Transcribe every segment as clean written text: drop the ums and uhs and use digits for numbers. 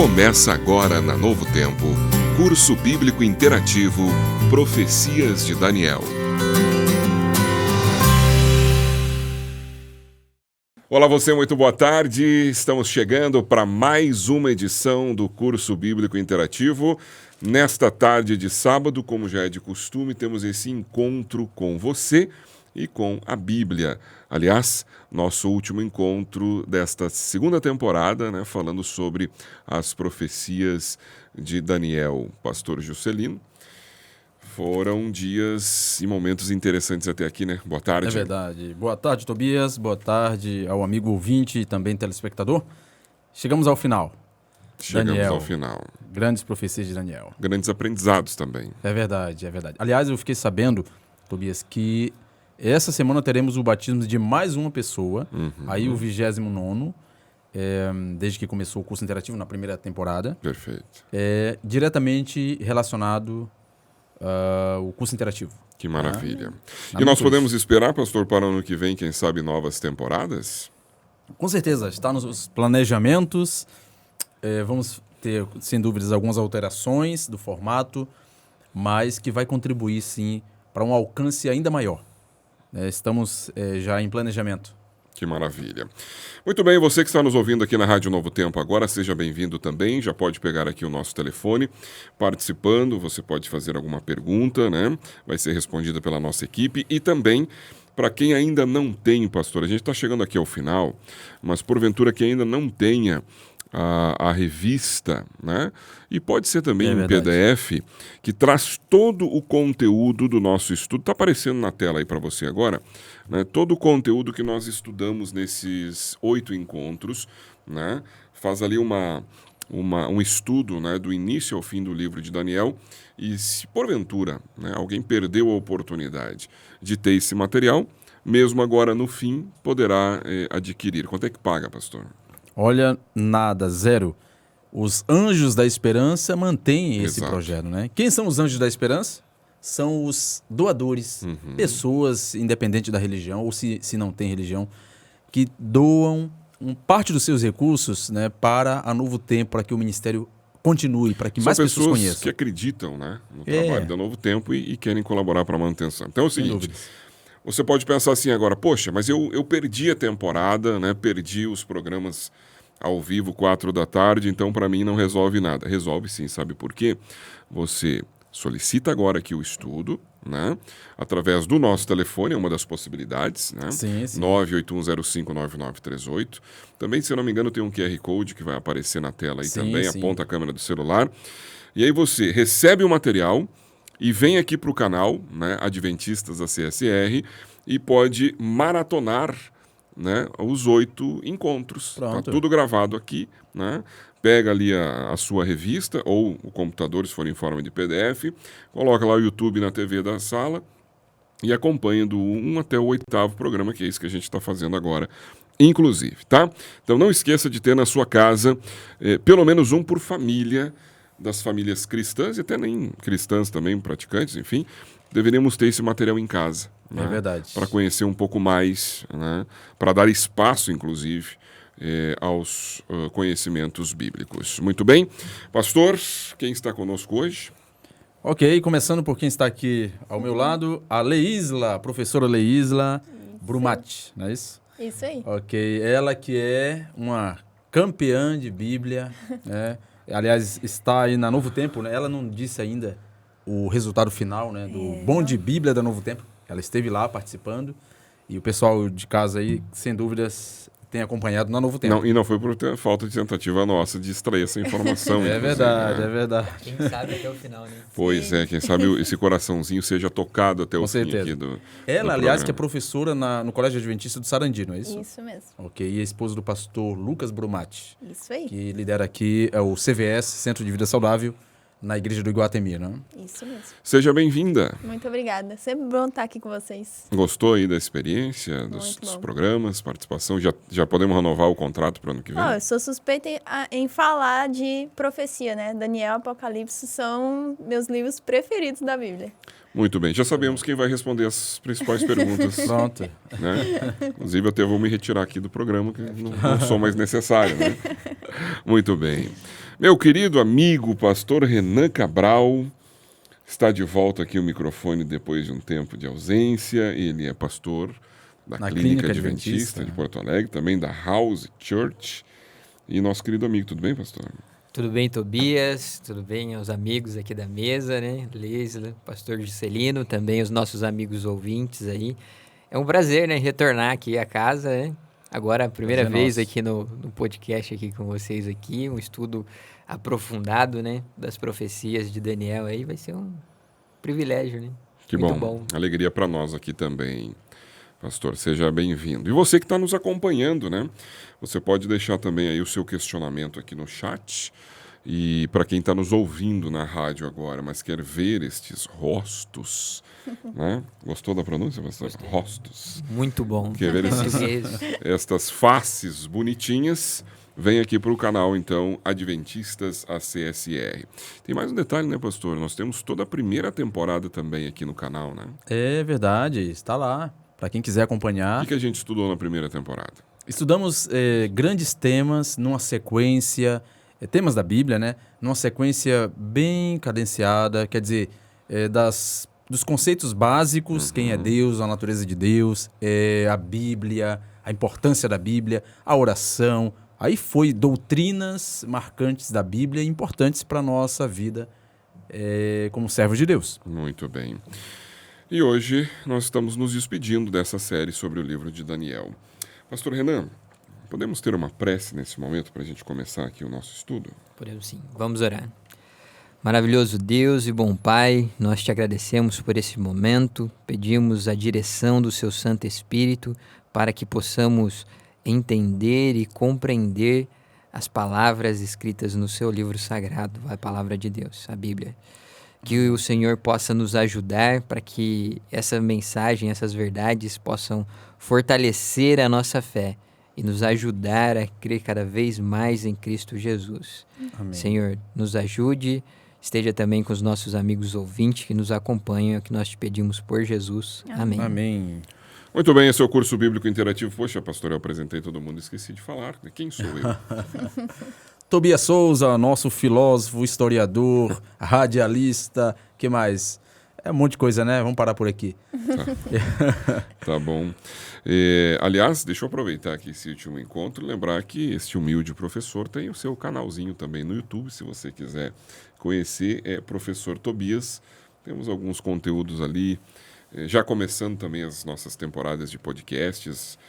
Começa agora na Novo Tempo, curso bíblico interativo Profecias de Daniel. Olá você, muito boa tarde. Estamos chegando para mais uma edição do curso bíblico interativo. Nesta tarde de sábado, como já é de costume, temos esse encontro com você e com a Bíblia. Aliás, nosso último encontro desta segunda temporada, falando sobre as profecias de Daniel. Pastor Juscelino, foram dias e momentos interessantes até aqui, né? Boa tarde. É verdade. Boa tarde, Tobias. Boa tarde ao amigo ouvinte e também telespectador. Chegamos ao final. Chegamos ao final. Grandes profecias de Daniel. Grandes aprendizados também. É verdade, é verdade. Aliás, eu fiquei sabendo, Tobias, que essa semana teremos o batismo de mais uma pessoa, aí o 29º, desde que começou o curso interativo na primeira temporada. Perfeito. Diretamente relacionado ao curso interativo. Que maravilha. E nós podemos esperar, pastor, para o ano que vem, quem sabe, novas temporadas? Com certeza, está nos planejamentos. Vamos ter, sem dúvidas, algumas alterações do formato, mas que vai contribuir, sim, para um alcance ainda maior. Estamos já em planejamento. Que maravilha. Muito bem, você que está nos ouvindo aqui na Rádio Novo Tempo agora, seja bem-vindo também. Já pode pegar aqui o nosso telefone, participando. Você pode fazer alguma pergunta, Vai ser respondida pela nossa equipe. E também, para quem ainda não tem, pastor, a gente está chegando aqui ao final, mas porventura quem ainda não tenha a revista, E pode ser também um PDF que traz todo o conteúdo do nosso estudo. Está aparecendo na tela aí para você agora, todo o conteúdo que nós estudamos nesses 8 encontros, Faz ali um estudo, do início ao fim do livro de Daniel. E se porventura alguém perdeu a oportunidade de ter esse material, mesmo agora no fim, poderá adquirir. Quanto é que paga, pastor? Olha, nada, zero. Os Anjos da Esperança mantêm esse projeto, Quem são os Anjos da Esperança? São os doadores, pessoas, independente da religião, ou se não tem religião, que doam parte dos seus recursos para a Novo Tempo, para que o ministério continue, para que mais pessoas conheçam. São pessoas que acreditam no trabalho da Novo Tempo e querem colaborar para a manutenção. Então é o seguinte, você pode pensar assim agora, poxa, mas eu perdi a temporada, perdi os programas ao vivo, 4 da tarde, então para mim não resolve nada. Resolve sim, sabe por quê? Você solicita agora aqui o estudo, através do nosso telefone, é uma das possibilidades, Sim. 981059938. Também, se eu não me engano, tem um QR Code que vai aparecer na tela aí também, aponta a câmera do celular. E aí você recebe o material e vem aqui para o canal, Adventistas da CSR, e pode maratonar, os 8 encontros. Está tudo gravado aqui, Pega ali a sua revista ou o computador, se for em forma de PDF, coloca lá o YouTube na TV da sala e acompanha do 1 até o 8º programa, que é isso que a gente está fazendo agora, inclusive, tá? Então não esqueça de ter na sua casa pelo menos um por família, das famílias cristãs e até nem cristãs também, praticantes, enfim, deveríamos ter esse material em casa. É verdade. Para conhecer um pouco mais, para dar espaço, inclusive, aos conhecimentos bíblicos. Muito bem. Pastor, quem está conosco hoje? Ok, começando por quem está aqui ao meu lado, a Leisla, a professora Leisla Brumati, não é isso? Isso aí. Ok, ela que é uma campeã de Bíblia, Aliás, está aí na Novo Tempo, Ela não disse ainda o resultado final, do Bom de Bíblia da Novo Tempo. Ela esteve lá participando e o pessoal de casa aí, sem dúvidas, tem acompanhado na Novo Tempo. E não foi por falta de tentativa nossa de extrair essa informação. É verdade, é verdade. Quem sabe até o final, Pois quem sabe esse coraçãozinho seja tocado até o fim aqui do Ela, aliás, que é professora no Colégio Adventista do Sarandi, não é isso? Isso mesmo. Ok, e a esposa do pastor Lucas Brumati. Isso aí. Que lidera aqui o CVS, Centro de Vida Saudável, na Igreja do Iguatemi, Isso mesmo. Seja bem-vinda. Muito obrigada. Sempre bom estar aqui com vocês. Gostou aí da experiência, dos programas, participação? Já podemos renovar o contrato para o ano que vem? Eu sou suspeita em falar de profecia, Daniel e Apocalipse são meus livros preferidos da Bíblia. Muito bem, já sabemos quem vai responder as principais perguntas. Pronto. Né? Inclusive, eu até vou me retirar aqui do programa, que não sou mais necessário. Né? Muito bem. Meu querido amigo, pastor Renan Cabral, está de volta aqui o microfone depois de um tempo de ausência. Ele é pastor da Clínica Adventista de Porto Alegre, também da House Church. E nosso querido amigo, tudo bem, pastor? Tudo bem, Tobias? Tudo bem aos amigos aqui da mesa, né? Leisla, pastor Juscelino, também os nossos amigos ouvintes aí. É um prazer, né? Retornar aqui à casa, né? Agora, a primeira vez aqui no podcast aqui com vocês aqui, um estudo aprofundado, né? Das profecias de Daniel aí, vai ser um privilégio, né? Que muito bom. Alegria para nós aqui também. Pastor, seja bem-vindo. E você que está nos acompanhando, né? Você pode deixar também aí o seu questionamento aqui no chat. E para quem está nos ouvindo na rádio agora, mas quer ver estes rostos, né? Gostou da pronúncia, pastor? Gostei. Rostos. Muito bom. Quer ver estas faces bonitinhas? Vem aqui para o canal, então, Adventistas ACSR. Tem mais um detalhe, né, pastor? Nós temos toda a primeira temporada também aqui no canal, né? É verdade, está lá. Para quem quiser acompanhar. O que a gente estudou na primeira temporada? Estudamos grandes temas numa sequência, temas da Bíblia, né? Numa sequência bem cadenciada, quer dizer, dos conceitos básicos, quem é Deus, a natureza de Deus, a Bíblia, a importância da Bíblia, a oração. Aí foi doutrinas marcantes da Bíblia importantes para a nossa vida como servos de Deus. Muito bem. E hoje nós estamos nos despedindo dessa série sobre o livro de Daniel. Pastor Renan, podemos ter uma prece nesse momento para a gente começar aqui o nosso estudo? Podemos sim. Vamos orar. Maravilhoso Deus e bom Pai, nós te agradecemos por esse momento, pedimos a direção do Seu Santo Espírito para que possamos entender e compreender as palavras escritas no Seu livro sagrado, a palavra de Deus, a Bíblia. Que o Senhor possa nos ajudar para que essa mensagem, essas verdades possam fortalecer a nossa fé e nos ajudar a crer cada vez mais em Cristo Jesus. Amém. Senhor, nos ajude, esteja também com os nossos amigos ouvintes que nos acompanham, é o que nós te pedimos por Jesus. Amém. Amém. Muito bem, esse é o curso bíblico interativo. Poxa, pastor, eu apresentei todo mundo, esqueci de falar. Quem sou eu? Tobias Souza, nosso filósofo, historiador, radialista, que mais? É um monte de coisa, né? Vamos parar por aqui. Tá bom. Aliás, deixa eu aproveitar aqui esse último encontro e lembrar que este humilde professor tem o seu canalzinho também no YouTube, se você quiser conhecer, é Professor Tobias. Temos alguns conteúdos ali, já começando também as nossas temporadas de podcasts,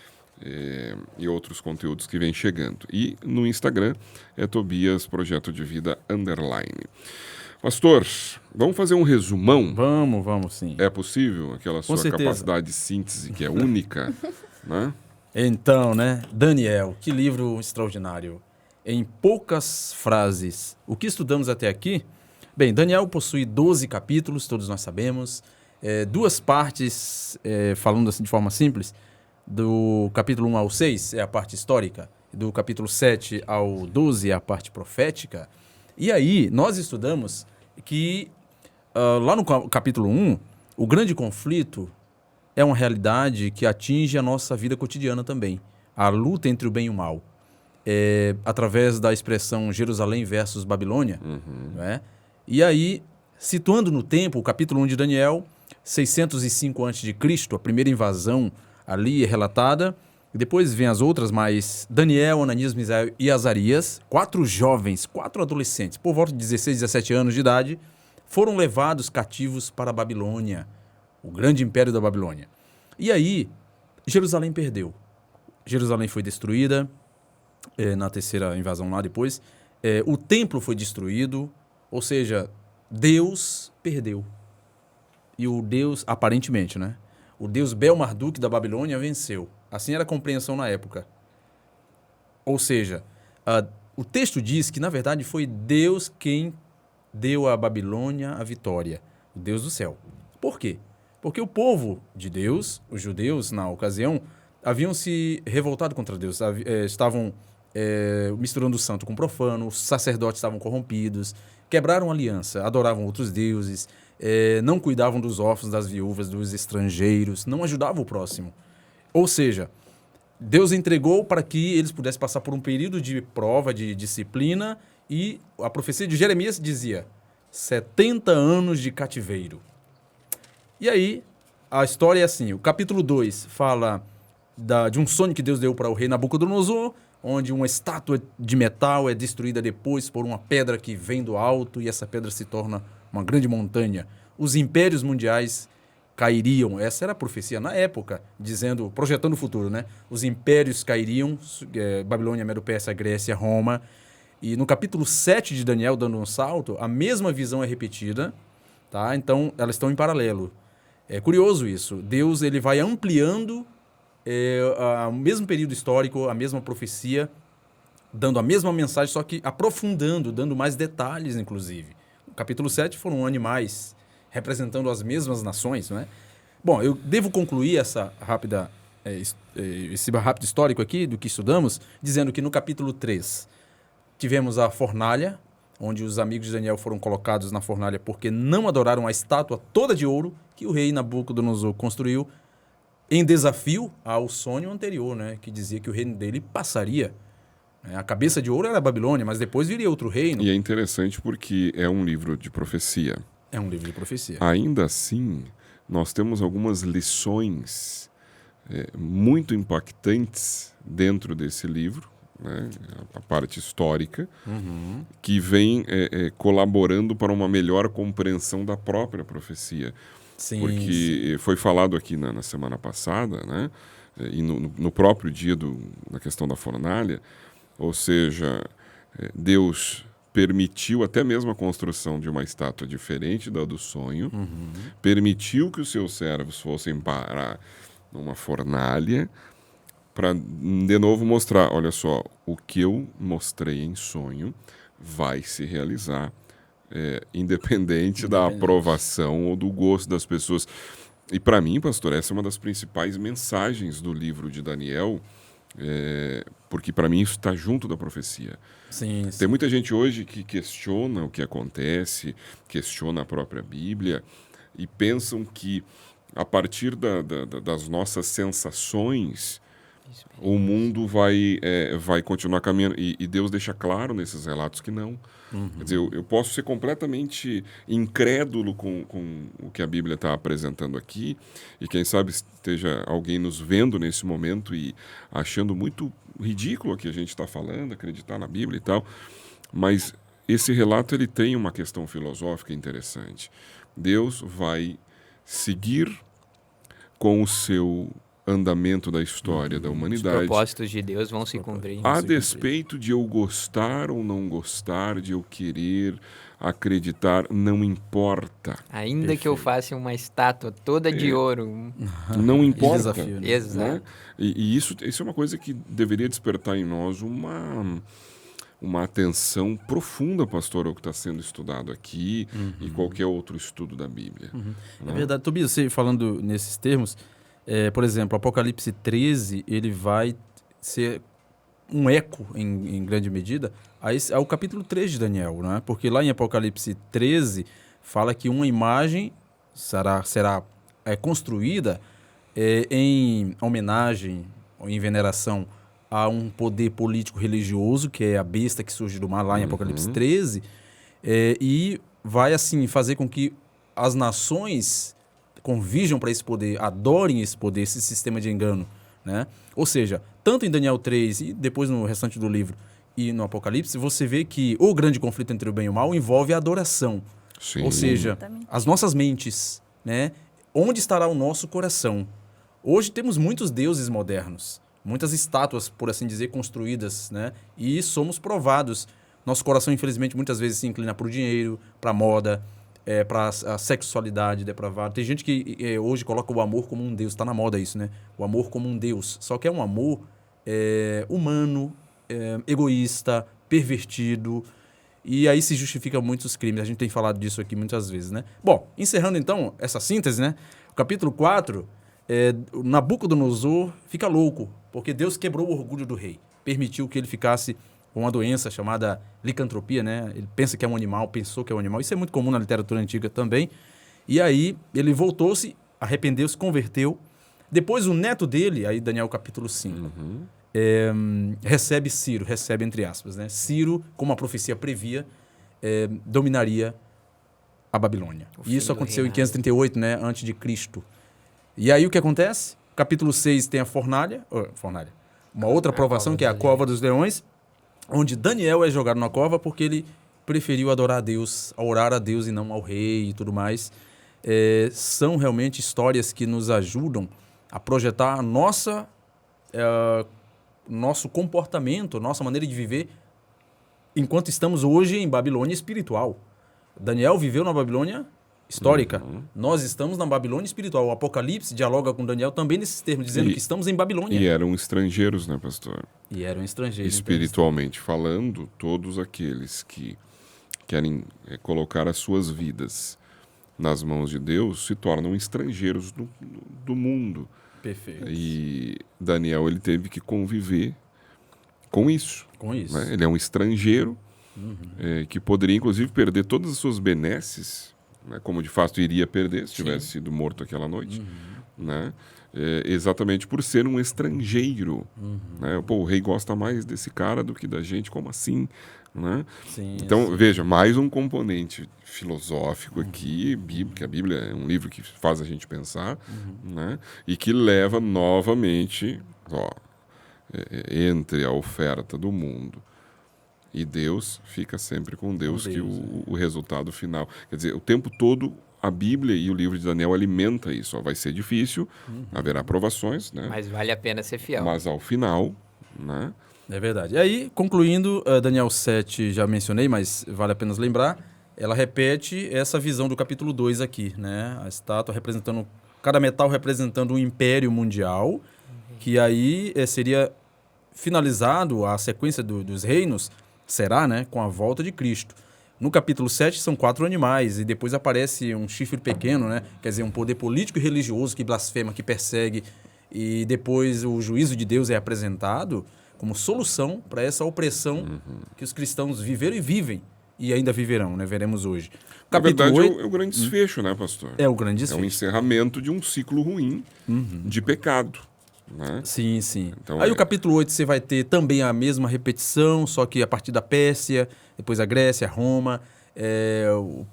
e outros conteúdos que vêm chegando. E no Instagram é Tobias Projeto de Vida _. Pastor, vamos fazer um resumão? Vamos sim. É possível? Aquela Com sua certeza. capacidade de síntese que é única, né? Então, né? Daniel, que livro extraordinário. Em poucas frases, o que estudamos até aqui? Bem, Daniel possui 12 capítulos, todos nós sabemos. Duas partes, falando assim de forma simples, do capítulo 1 ao 6 é a parte histórica, do capítulo 7 ao 12 é a parte profética. E aí, nós estudamos que lá no capítulo 1, o grande conflito é uma realidade que atinge a nossa vida cotidiana também. A luta entre o bem e o mal. Através da expressão Jerusalém versus Babilônia. Né? E aí, situando no tempo, o capítulo 1 de Daniel, 605 a.C., a primeira invasão ali é relatada, e depois vem as outras, mas Daniel, Ananias, Misael e Azarias, 4 jovens, 4 adolescentes, por volta de 16, 17 anos de idade, foram levados cativos para a Babilônia, o grande império da Babilônia. E aí, Jerusalém perdeu. Jerusalém foi destruída, na terceira invasão lá depois, o templo foi destruído, ou seja, Deus perdeu. E o Deus, aparentemente, né? O Deus Bel-Marduk da Babilônia venceu. Assim era a compreensão na época. Ou seja, o texto diz que, na verdade, foi Deus quem deu à Babilônia a vitória. O Deus do céu. Por quê? Porque o povo de Deus, os judeus, na ocasião, haviam se revoltado contra Deus. Estavam misturando o santo com o profano, os sacerdotes estavam corrompidos, quebraram a aliança, adoravam outros deuses, não cuidavam dos órfãos, das viúvas, dos estrangeiros, não ajudavam o próximo. Ou seja, Deus entregou para que eles pudessem passar por um período de prova, de disciplina, e a profecia de Jeremias dizia 70 anos de cativeiro. E aí, a história é assim, o capítulo 2 fala de um sonho que Deus deu para o rei Nabucodonosor, onde uma estátua de metal é destruída depois por uma pedra que vem do alto, e essa pedra se torna uma grande montanha. Os impérios mundiais cairiam. Essa era a profecia na época, projetando o futuro, né? Os impérios cairiam, Babilônia, Medo-Pérsia, Grécia, Roma. E no capítulo 7 de Daniel, dando um salto, a mesma visão é repetida, tá? Então, elas estão em paralelo. É curioso isso. Deus ele vai ampliando o mesmo período histórico, a mesma profecia, dando a mesma mensagem, só que aprofundando, dando mais detalhes, inclusive. No capítulo 7 foram animais representando as mesmas nações, né? Bom, eu devo concluir esse rápido histórico aqui do que estudamos, dizendo que no capítulo 3 tivemos a fornalha, onde os amigos de Daniel foram colocados na fornalha porque não adoraram a estátua toda de ouro que o rei Nabucodonosor construiu, em desafio ao sonho anterior, né? Que dizia que o reino dele passaria. A cabeça de ouro era a Babilônia, mas depois viria outro reino. E é interessante porque é um livro de profecia. É um livro de profecia. Ainda assim, nós temos algumas lições muito impactantes dentro desse livro, né? A parte histórica, que vem colaborando para uma melhor compreensão da própria profecia. Sim, porque foi falado aqui na semana passada, né? E no próprio dia da questão da fornalha, ou seja, Deus permitiu até mesmo a construção de uma estátua diferente da do sonho, permitiu que os seus servos fossem parar numa fornalha para, de novo, mostrar, olha só, o que eu mostrei em sonho vai se realizar, independente da aprovação ou do gosto das pessoas. E para mim, pastor, essa é uma das principais mensagens do livro de Daniel, porque para mim isso está junto da profecia. Sim. Tem muita gente hoje que questiona o que acontece, questiona a própria Bíblia e pensam que a partir das nossas sensações o mundo vai continuar caminhando. E Deus deixa claro nesses relatos que não. Quer dizer, eu posso ser completamente incrédulo com o que a Bíblia está apresentando aqui, e quem sabe esteja alguém nos vendo nesse momento e achando muito ridículo o que a gente está falando, acreditar na Bíblia e tal, mas esse relato ele tem uma questão filosófica interessante. Deus vai seguir com o seu andamento da história da humanidade. Os propósitos de Deus vão se cumprir. A despeito de eu gostar ou não gostar, de eu querer acreditar, não importa. Ainda que eu faça uma estátua toda de ouro. Não importa. Desafio, né? Exato. Né? E isso é uma coisa que deveria despertar em nós uma atenção profunda, pastor, ao que está sendo estudado aqui e qualquer outro estudo da Bíblia. É verdade. Tobias, você falando nesses termos, por exemplo, Apocalipse 13, ele vai ser um eco, em grande medida, ao capítulo 3 de Daniel, né? Porque lá em Apocalipse 13 fala que uma imagem será construída em homenagem ou em veneração a um poder político religioso, que é a besta que surge do mar, lá em Apocalipse 13, e vai assim fazer com que as nações convirjam para esse poder, adorem esse poder, esse sistema de engano, né? Ou seja, tanto em Daniel 3 e depois no restante do livro e no Apocalipse, você vê que o grande conflito entre o bem e o mal envolve a adoração. Sim. Ou seja, Exatamente. as nossas mentes, né? Onde estará o nosso coração? Hoje temos muitos deuses modernos, muitas estátuas, por assim dizer, construídas, né? E somos provados. Nosso coração, infelizmente, muitas vezes se inclina para o dinheiro, para a moda, para a sexualidade depravada. Tem gente que hoje coloca o amor como um Deus. Está na moda isso, né? O amor como um Deus. Só que é um amor humano, egoísta, pervertido. E aí se justifica muitos crimes. A gente tem falado disso aqui muitas vezes, né? Bom, encerrando então essa síntese, né? O capítulo 4, Nabucodonosor fica louco, porque Deus quebrou o orgulho do rei. Permitiu que ele ficasse com uma doença chamada licantropia, né? Ele pensa que é um animal, pensou que é um animal. Isso é muito comum na literatura antiga também. E aí ele voltou-se, arrependeu-se, converteu. Depois o neto dele, aí Daniel capítulo 5, recebe Ciro, recebe entre aspas, né? Ciro, como a profecia previa, dominaria a Babilônia. E isso aconteceu em 538, né? Antes de Cristo. E aí o que acontece? Capítulo 6 tem a fornalha, uma outra provação, que é a cova dos leões, onde Daniel é jogado na cova porque ele preferiu adorar a Deus, orar a Deus e não ao rei e tudo mais. São realmente histórias que nos ajudam a projetar a nosso comportamento, nossa maneira de viver, enquanto estamos hoje em Babilônia espiritual. Daniel viveu na Babilônia histórica. Nós estamos na Babilônia espiritual. O Apocalipse dialoga com Daniel também nesses termos, dizendo que estamos em Babilônia. E eram estrangeiros, né, pastor? E eram estrangeiros. Espiritualmente falando, todos aqueles que querem colocar as suas vidas nas mãos de Deus se tornam estrangeiros do mundo. Perfeito. E Daniel, ele teve que conviver com isso. Com isso. Né? Ele é um estrangeiro que poderia, inclusive, perder todas as suas benesses, né? Como de fato iria perder se tivesse sido morto aquela noite, né? Exatamente por ser um estrangeiro. Né? Pô, o rei gosta mais desse cara do que da gente, como assim? Né? Sim, então, veja, mais um componente filosófico aqui, que a Bíblia é um livro que faz a gente pensar, né? E que leva novamente, entre a oferta do mundo e Deus, fica sempre com Deus, que o resultado final. Quer dizer, o tempo todo a Bíblia e o livro de Daniel alimenta isso. Vai ser difícil, haverá provações, né? Mas vale a pena ser fiel. Mas ao final, né? É verdade. E aí, concluindo, Daniel 7 já mencionei, mas vale a pena lembrar, ela repete essa visão do capítulo 2 aqui, né? A estátua representando, cada metal representando um império mundial, que aí seria finalizado a sequência dos reinos, será, né? Com a volta de Cristo. No capítulo 7 são 4 animais e depois aparece um chifre pequeno, né? Quer dizer, um poder político e religioso que blasfema, que persegue, e depois o juízo de Deus é apresentado como solução para essa opressão que os cristãos viveram e vivem, e ainda viverão, né? Veremos hoje. Na verdade, 8... é o grande desfecho, né, pastor? É o grande desfecho. É o encerramento de um ciclo ruim de pecado. Né? Sim, sim. Então, aí o capítulo 8 você vai ter também a mesma repetição, só que a partir da Pérsia, depois a Grécia, Roma,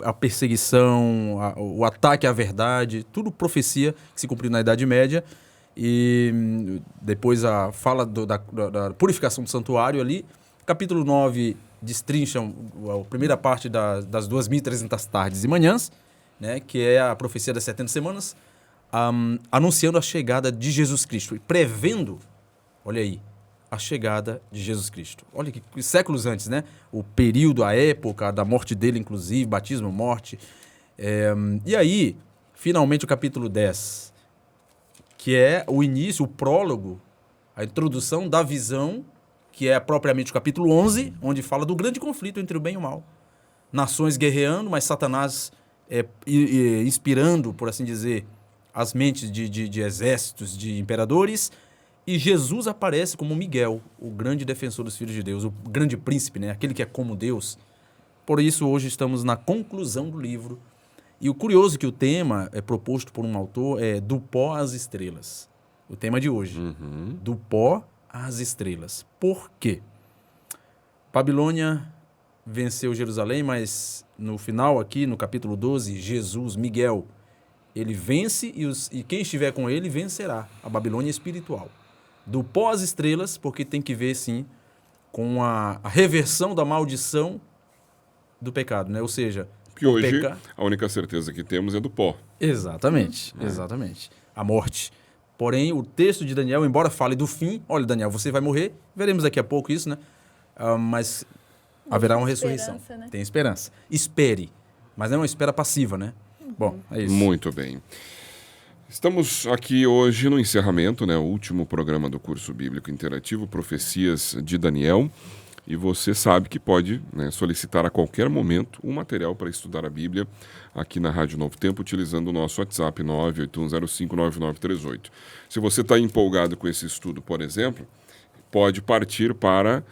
a perseguição, o ataque à verdade, tudo profecia que se cumpriu na Idade Média. E depois a fala da purificação do santuário ali. Capítulo 9 destrincha a primeira parte das 2.300 tardes e manhãs, né, que é a profecia das 70 semanas, anunciando a chegada de Jesus Cristo e prevendo, olha aí, a chegada de Jesus Cristo. Olha que séculos antes, né? O período, a época da morte dele, inclusive, batismo, morte. E aí, finalmente, o capítulo 10, que é o início, o prólogo, a introdução da visão, que é propriamente o capítulo 11, onde fala do grande conflito entre o bem e o mal. Nações guerreando, mas Satanás inspirando, por assim dizer, as mentes de exércitos, de imperadores, e Jesus aparece como Miguel, o grande defensor dos filhos de Deus, o grande príncipe, né? Aquele que é como Deus. Por isso, hoje estamos na conclusão do livro. E o curioso é que o tema proposto por um autor é Do Pó às Estrelas. O tema de hoje. Do pó às estrelas. Por quê? Babilônia venceu Jerusalém, mas no final aqui, no capítulo 12, Jesus, Miguel, ele vence e quem estiver com ele vencerá. A Babilônia espiritual. Do pó às estrelas, porque tem que ver, sim, com a reversão da maldição do pecado, né? Ou seja... Que hoje a única certeza que temos é do pó. Exatamente, exatamente. A morte. Porém, o texto de Daniel, embora fale do fim, olha, Daniel, você vai morrer, veremos daqui a pouco isso, né? Mas haverá uma ressurreição. Né? Tem esperança. Espere, mas não é uma espera passiva, né? Bom, é isso. Muito bem. Estamos aqui hoje no encerramento, né? O último programa do curso bíblico interativo, Profecias de Daniel. E você sabe que pode, né, solicitar a qualquer momento um material para estudar a Bíblia aqui na Rádio Novo Tempo, utilizando o nosso WhatsApp 981059938. Se você está empolgado com esse estudo, por exemplo, pode partir para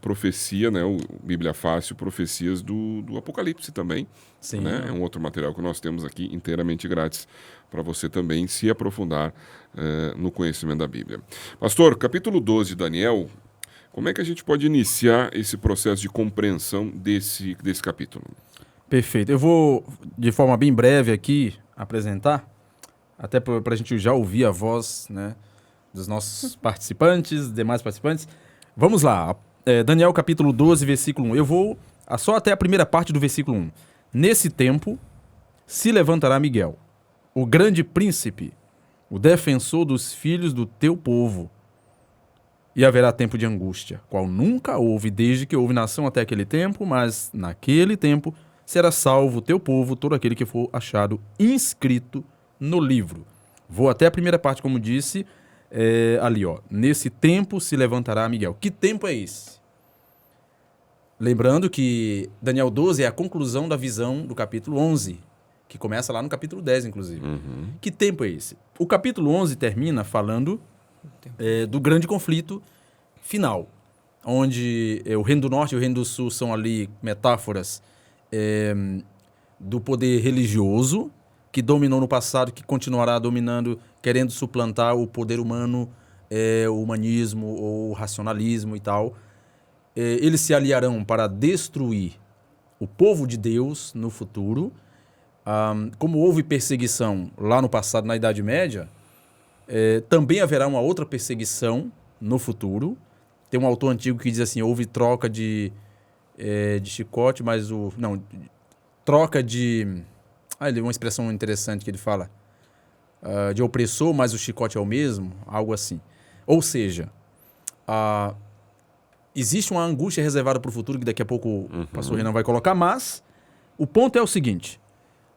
profecia, né? O Bíblia Fácil, profecias do Apocalipse também. Sim. Né? É um outro material que nós temos aqui inteiramente grátis para você também se aprofundar no conhecimento da Bíblia. Pastor, capítulo 12 de Daniel, como é que a gente pode iniciar esse processo de compreensão desse capítulo? Perfeito. Eu vou, de forma bem breve aqui, apresentar, até para a gente já ouvir a voz, né, dos nossos participantes, demais participantes. Vamos lá. Daniel capítulo 12, versículo 1. Eu vou só até a primeira parte do versículo 1. Nesse tempo se levantará Miguel, o grande príncipe, o defensor dos filhos do teu povo. E haverá tempo de angústia, qual nunca houve desde que houve nação até aquele tempo, mas naquele tempo será salvo o teu povo, todo aquele que for achado inscrito no livro. Vou até a primeira parte, como disse, ali, ó. Nesse tempo se levantará Miguel. Que tempo é esse? Lembrando que Daniel 12 é a conclusão da visão do capítulo 11, que começa lá no capítulo 10, inclusive. Uhum. Que tempo é esse? O capítulo 11 termina falando do grande conflito final, onde o Reino do Norte e o Reino do Sul são ali metáforas do poder religioso que dominou no passado, que continuará dominando, querendo suplantar o poder humano, o humanismo ou o racionalismo e tal. Eles se aliarão para destruir o povo de Deus no futuro. Como houve perseguição lá no passado, na Idade Média, também haverá uma outra perseguição no futuro. Tem um autor antigo que diz assim, houve troca de chicote, mas troca de... uma expressão interessante que ele fala. De opressor, mas o chicote é o mesmo, algo assim. Ou seja, existe uma angústia reservada para o futuro, que daqui a pouco o pastor Renan vai colocar, mas o ponto é o seguinte,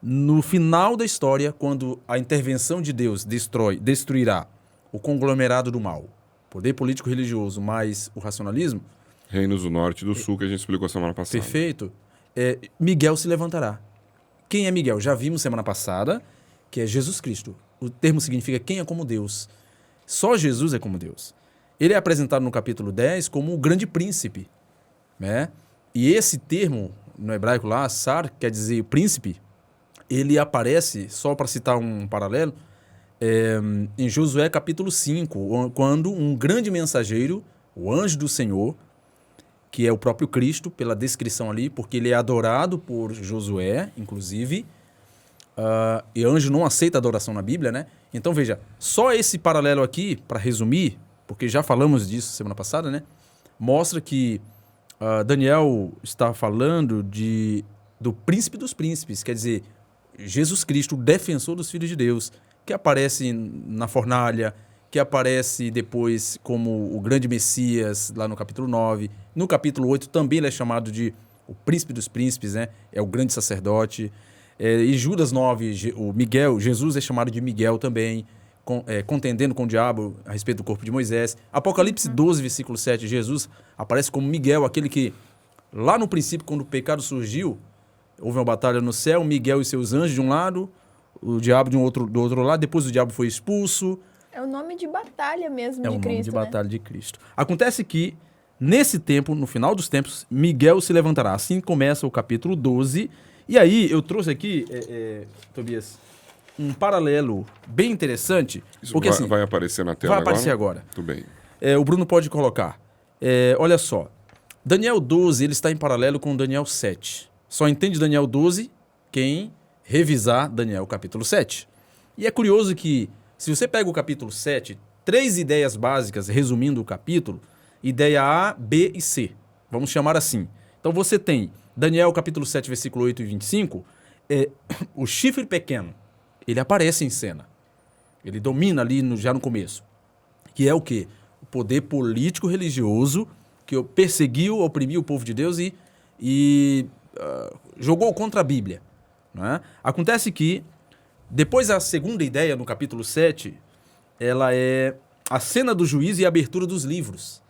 no final da história, quando a intervenção de Deus destruirá o conglomerado do mal, poder político religioso mais o racionalismo... Reinos do Norte e do Sul, que a gente explicou semana passada. Perfeito. Miguel se levantará. Quem é Miguel? Já vimos semana passada que é Jesus Cristo. O termo significa quem é como Deus. Só Jesus é como Deus. Ele é apresentado no capítulo 10 como o grande príncipe, né? E esse termo, no hebraico lá, sar, quer dizer príncipe, ele aparece, só para citar um paralelo, em Josué capítulo 5, quando um grande mensageiro, o anjo do Senhor, que é o próprio Cristo, pela descrição ali, porque ele é adorado por Josué, inclusive, e anjo não aceita adoração na Bíblia, né? Então, veja, só esse paralelo aqui, para resumir, porque já falamos disso semana passada, né? Mostra que Daniel está falando do príncipe dos príncipes, quer dizer, Jesus Cristo, o defensor dos filhos de Deus, que aparece na fornalha, que aparece depois como o grande Messias, lá no capítulo 9. No capítulo 8 também ele é chamado de o príncipe dos príncipes, né? É o grande sacerdote. Em Judas 9, o Miguel, Jesus é chamado de Miguel também, contendendo com o diabo a respeito do corpo de Moisés. Apocalipse 12, versículo 7, Jesus aparece como Miguel, aquele que lá no princípio, quando o pecado surgiu, houve uma batalha no céu, Miguel e seus anjos de um lado, o diabo do outro lado, depois o diabo foi expulso. É o nome de batalha mesmo É de o Cristo, nome de né? batalha de Cristo. Acontece que, nesse tempo, no final dos tempos, Miguel se levantará. Assim começa o capítulo 12. E aí, eu trouxe aqui, Tobias, um paralelo bem interessante. Isso porque, assim, vai aparecer na tela vai aparecer agora. Tudo bem. O Bruno pode colocar. Olha só. Daniel 12, ele está em paralelo com Daniel 7. Só entende Daniel 12 quem revisar Daniel capítulo 7. E é curioso que, se você pega o capítulo 7, 3 ideias básicas, resumindo o capítulo, ideia A, B e C. Vamos chamar assim. Então você tem Daniel capítulo 7, versículo 8 e 25, o chifre pequeno, ele aparece em cena. Ele domina ali já no começo. Que é o quê? O poder político religioso que perseguiu, oprimiu o povo de Deus e jogou contra a Bíblia. Né? Acontece que, depois a segunda ideia, no capítulo 7, ela é a cena do juízo e a abertura dos livros.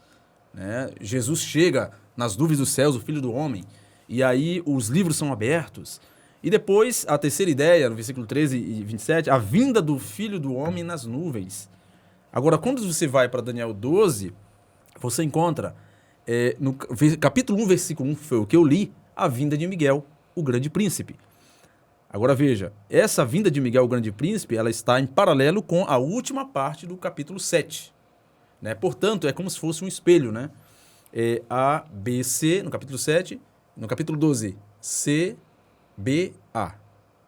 Né? Jesus chega nas nuvens dos céus, o Filho do Homem, e aí os livros são abertos. E depois, a terceira ideia, no versículo 13 e 27, a vinda do Filho do Homem nas nuvens. Agora, quando você vai para Daniel 12, você encontra, no capítulo 1, versículo 1, foi o que eu li, a vinda de Miguel, o grande príncipe. Agora veja, essa vinda de Miguel, o grande príncipe, ela está em paralelo com a última parte do capítulo 7. Né? Portanto, é como se fosse um espelho, né? A, B, C, no capítulo 7, no capítulo 12, C, B, A.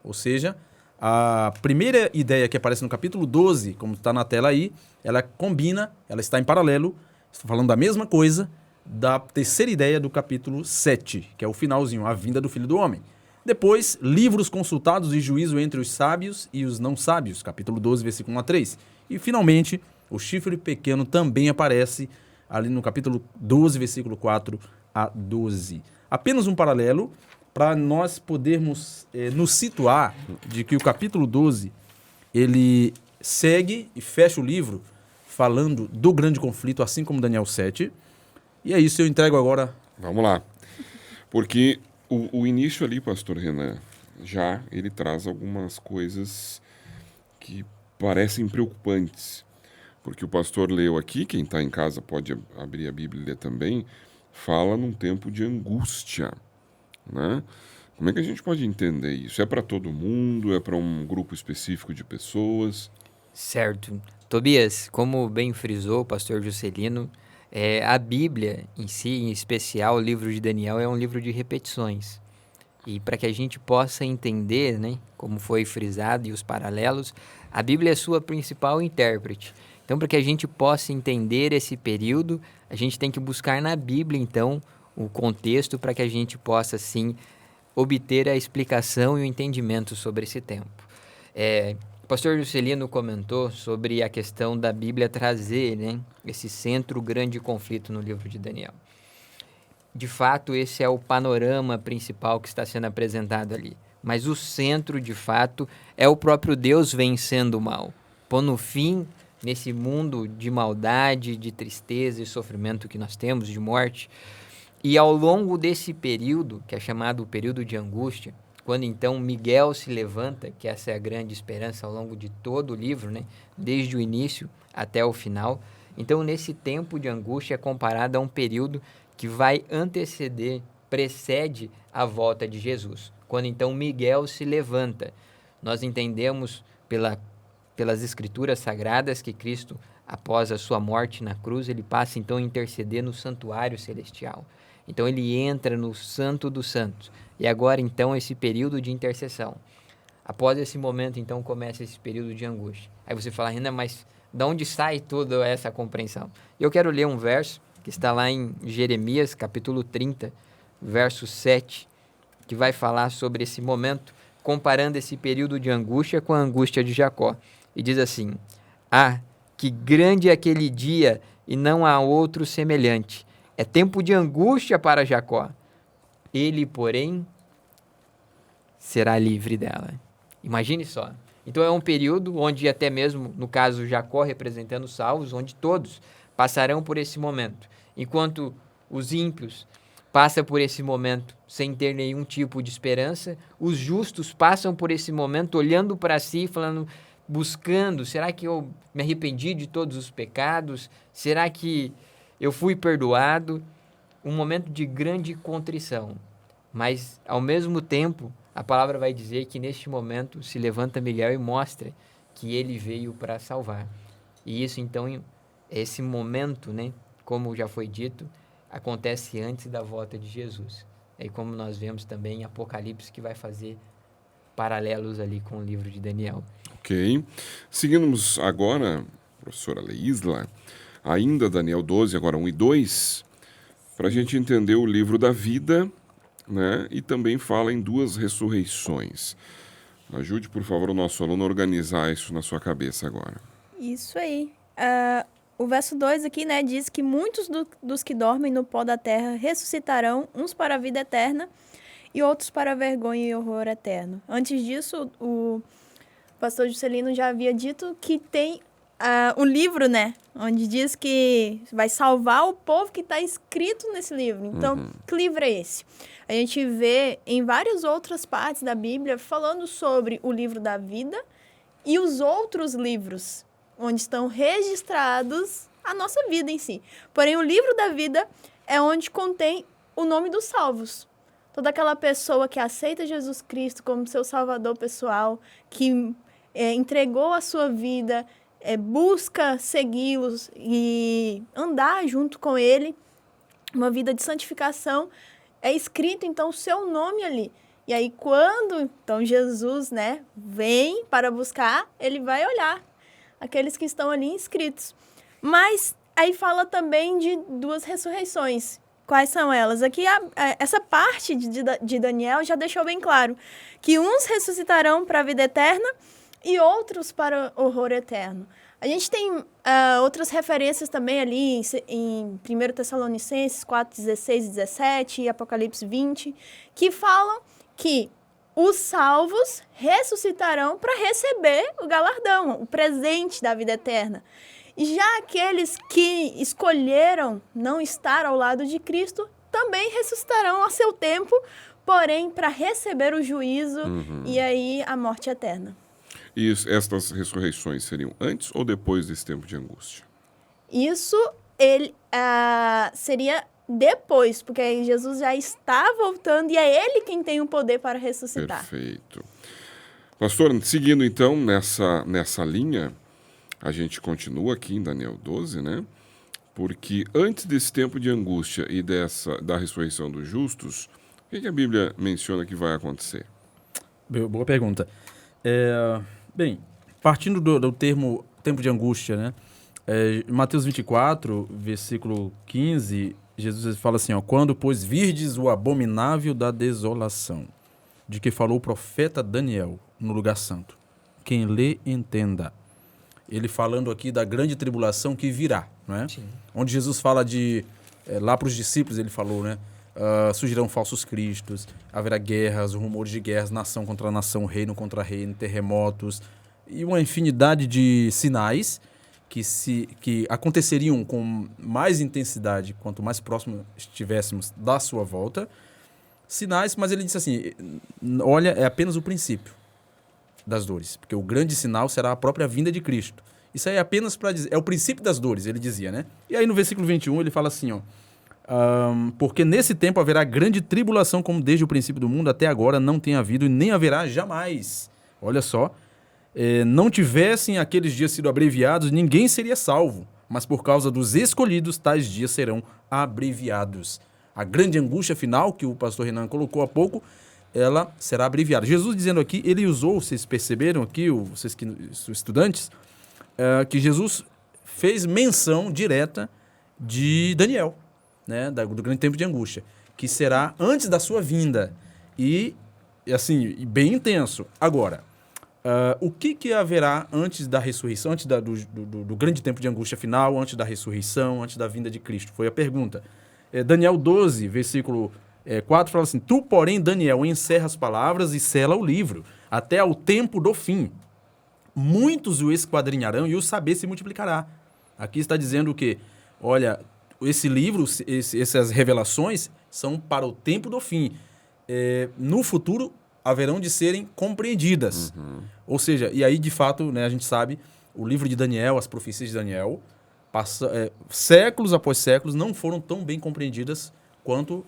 Ou seja, a primeira ideia que aparece no capítulo 12, como está na tela aí, ela combina, ela está em paralelo, estou falando da mesma coisa, da terceira ideia do capítulo 7, que é o finalzinho, a vinda do Filho do Homem. Depois, livros consultados e juízo entre os sábios e os não sábios, capítulo 12, versículo 1 a 3. E, finalmente, o chifre pequeno também aparece ali no capítulo 12, versículo 4 a 12. Apenas um paralelo para nós podermos nos situar de que o capítulo 12, ele segue e fecha o livro falando do grande conflito, assim como Daniel 7. E é isso, eu entrego agora. Vamos lá. Porque o início ali, pastor Renan, já ele traz algumas coisas que parecem preocupantes. Porque o pastor leu aqui, quem está em casa pode abrir a Bíblia e ler também, fala num tempo de angústia, né? Como é que a gente pode entender isso? É para todo mundo? É para um grupo específico de pessoas? Certo. Tobias, como bem frisou o pastor Juscelino, a Bíblia em si, em especial o livro de Daniel, é um livro de repetições. E para que a gente possa entender, né, como foi frisado e os paralelos, a Bíblia é sua principal intérprete. Então, para que a gente possa entender esse período, a gente tem que buscar na Bíblia, então, o contexto para que a gente possa, sim, obter a explicação e o entendimento sobre esse tempo. O pastor Juscelino comentou sobre a questão da Bíblia trazer, né, esse centro grande conflito no livro de Daniel. De fato, esse é o panorama principal que está sendo apresentado ali. Mas o centro, de fato, é o próprio Deus vencendo o mal, pondo fim nesse mundo de maldade, de tristeza e sofrimento que nós temos, de morte. E ao longo desse período, que é chamado o período de angústia, quando então Miguel se levanta, que essa é a grande esperança ao longo de todo o livro, né? Desde o início até o final. Então, nesse tempo de angústia é comparado a um período que vai anteceder, precede a volta de Jesus. Quando então Miguel se levanta, nós entendemos pelas escrituras sagradas que Cristo, após a sua morte na cruz, ele passa então a interceder no santuário celestial. Então ele entra no Santo dos Santos. E agora então esse período de intercessão. Após esse momento então começa esse período de angústia. Aí você fala, Renan, mas de onde sai toda essa compreensão? Eu quero ler um verso que está lá em Jeremias, capítulo 30, verso 7, que vai falar sobre esse momento, comparando esse período de angústia com a angústia de Jacó. E diz assim: Ah, que grande é aquele dia e não há outro semelhante. É tempo de angústia para Jacó. Ele, porém, será livre dela. Imagine só. Então é um período onde até mesmo, no caso Jacó representando os salvos, onde todos passarão por esse momento. Enquanto os ímpios passam por esse momento sem ter nenhum tipo de esperança, os justos passam por esse momento olhando para si, falando, buscando, será que eu me arrependi de todos os pecados? Será que eu fui perdoado? Um momento de grande contrição. Mas, ao mesmo tempo, a palavra vai dizer que neste momento se levanta Miguel e mostra que ele veio para salvar. E isso, então, esse momento, né, como já foi dito, acontece antes da volta de Jesus. E como nós vemos também em Apocalipse, que vai fazer paralelos ali com o livro de Daniel. Ok. Seguimos agora, professora Leisla, ainda Daniel 12, agora 1 e 2, para a gente entender o livro da vida, né? E também fala em 2 ressurreições. Ajude, por favor, o nosso aluno a organizar isso na sua cabeça agora. Isso aí. O verso 2 aqui, né, diz que muitos dos que dormem no pó da terra ressuscitarão, uns para a vida eterna e outros para a vergonha e horror eterno. Antes disso, o pastor Juscelino já havia dito que tem o livro, né, onde diz que vai salvar o povo que está escrito nesse livro. Então, que livro é esse? A gente vê em várias outras partes da Bíblia falando sobre o livro da vida e os outros livros, onde estão registrados a nossa vida em si. Porém, o livro da vida é onde contém o nome dos salvos. Toda aquela pessoa que aceita Jesus Cristo como seu salvador pessoal, que entregou a sua vida, busca segui-los e andar junto com ele, uma vida de santificação, é escrito, então, o seu nome ali. E aí, quando então, Jesus, né, vem para buscar, ele vai olhar aqueles que estão ali inscritos. Mas aí fala também de 2 ressurreições. Quais são elas? Aqui, essa parte de Daniel já deixou bem claro que uns ressuscitarão para a vida eterna e outros para o horror eterno. A gente tem outras referências também ali em 1 Tessalonicenses 4, 16 e 17 e Apocalipse 20, que falam que os salvos ressuscitarão para receber o galardão, o presente da vida eterna. E já aqueles que escolheram não estar ao lado de Cristo também ressuscitarão a seu tempo, porém para receber o juízo e aí a morte eterna. E estas ressurreições seriam antes ou depois desse tempo de angústia? Isso seria depois, porque aí Jesus já está voltando e é ele quem tem o poder para ressuscitar. Perfeito. Pastor, seguindo então nessa linha, a gente continua aqui em Daniel 12, né? Porque antes desse tempo de angústia e da ressurreição dos justos, o que a Bíblia menciona que vai acontecer? Boa pergunta. Bem, partindo do termo tempo de angústia, né? Mateus 24, versículo 15, Jesus fala assim, ó, quando, pois, virdes o abominável da desolação, de que falou o profeta Daniel no lugar santo. Quem lê, entenda. Ele falando aqui da grande tribulação que virá, né? Sim. Onde Jesus fala lá para os discípulos, ele falou, né? Surgirão falsos cristos, haverá guerras, rumores de guerras, nação contra nação, reino contra reino, terremotos e uma infinidade de sinais que aconteceriam com mais intensidade quanto mais próximo estivéssemos da sua volta. Sinais, mas ele disse assim, olha, é apenas o princípio das dores, porque o grande sinal será a própria vinda de Cristo. Isso aí é apenas para dizer, é o princípio das dores, ele dizia, né? E aí no versículo 21 ele fala assim, ó, porque nesse tempo haverá grande tribulação, como desde o princípio do mundo até agora não tem havido e nem haverá jamais. Olha só, não tivessem aqueles dias sido abreviados, ninguém seria salvo, mas por causa dos escolhidos, tais dias serão abreviados. A grande angústia final, que o pastor Renan colocou há pouco, ela será abreviada. Jesus dizendo aqui, ele usou, vocês perceberam aqui, vocês que são estudantes, que Jesus fez menção direta de Daniel, né, do grande tempo de angústia, que será antes da sua vinda. E assim, bem intenso. Agora, o que haverá antes da ressurreição, antes do grande tempo de angústia final, antes da ressurreição, antes da vinda de Cristo? Foi a pergunta. Daniel 12, versículo 4, fala assim, tu, porém, Daniel, encerra as palavras e sela o livro, até ao tempo do fim. Muitos o esquadrinharão e o saber se multiplicará. Aqui está dizendo o quê? Olha, esse livro, essas revelações são para o tempo do fim. No futuro, haverão de serem compreendidas. Ou seja, e aí, de fato, né, a gente sabe, o livro de Daniel, as profecias de Daniel, séculos após séculos, não foram tão bem compreendidas quanto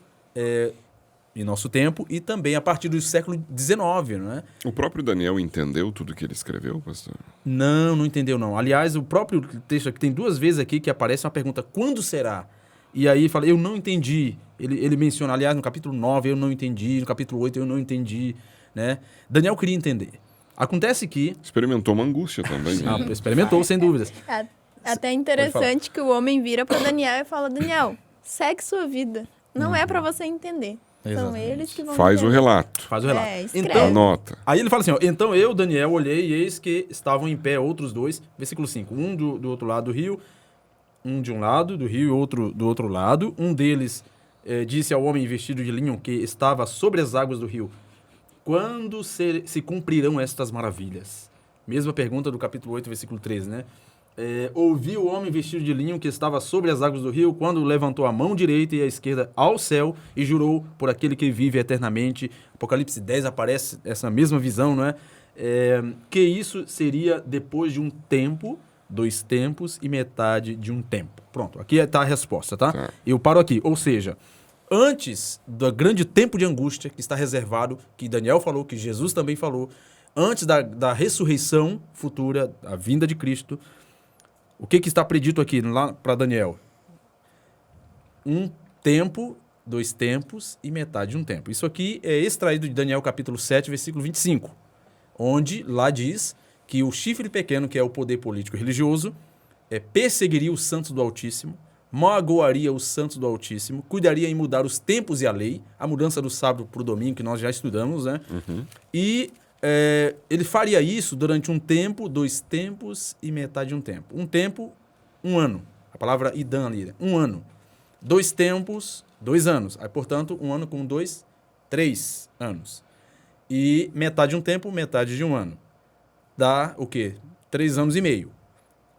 em nosso tempo e também a partir do século XIX, não é? O próprio Daniel entendeu tudo que ele escreveu, pastor? Não entendeu, não. Aliás, o próprio texto aqui tem 2 vezes aqui que aparece uma pergunta, quando será? E aí fala, eu não entendi. Ele menciona, aliás, no capítulo 9, eu não entendi, no capítulo 8, eu não entendi, né? Daniel queria entender. Acontece que... Experimentou uma angústia também. Né? Experimentou, sem dúvidas. Até interessante que o homem vira para Daniel e fala, Daniel, segue sua vida. Não é para você entender. São eles que vão Faz entender. o relato. Faz o relato. Então, anota. Aí ele fala assim, ó, então eu, Daniel, olhei e eis que estavam em pé outros 2, versículo 5, um do outro lado do rio, um de um lado do rio e outro do outro lado. Um deles disse ao homem vestido de linho que estava sobre as águas do rio, quando se cumprirão estas maravilhas? Mesma pergunta do capítulo 8, versículo 13, né? Ouvi o homem vestido de linho que estava sobre as águas do rio, quando levantou a mão direita e a esquerda ao céu e jurou por aquele que vive eternamente. Apocalipse 10 aparece essa mesma visão, não é? Que isso seria depois de um tempo, 2 tempos e metade de um tempo. Pronto, aqui está a resposta, tá? Tá. Eu paro aqui. Ou seja, antes do grande tempo de angústia que está reservado, que Daniel falou, que Jesus também falou, antes da ressurreição futura, a vinda de Cristo, o que está predito aqui lá para Daniel? 1 tempo, 2 tempos e metade de um tempo. Isso aqui é extraído de Daniel capítulo 7, versículo 25, onde lá diz que o chifre pequeno, que é o poder político e religioso, perseguiria os santos do Altíssimo, magoaria os santos do Altíssimo, cuidaria em mudar os tempos e a lei, a mudança do sábado para o domingo, que nós já estudamos, né? E ele faria isso durante 1 tempo, 2 tempos e metade de um tempo. 1 tempo, 1 ano. A palavra idam ali, né? 1 ano. 2 tempos, 2 anos. Aí, portanto, 1 ano com 2, 3 anos. E metade de um tempo, metade de um ano. Dá o quê? 3 anos e meio.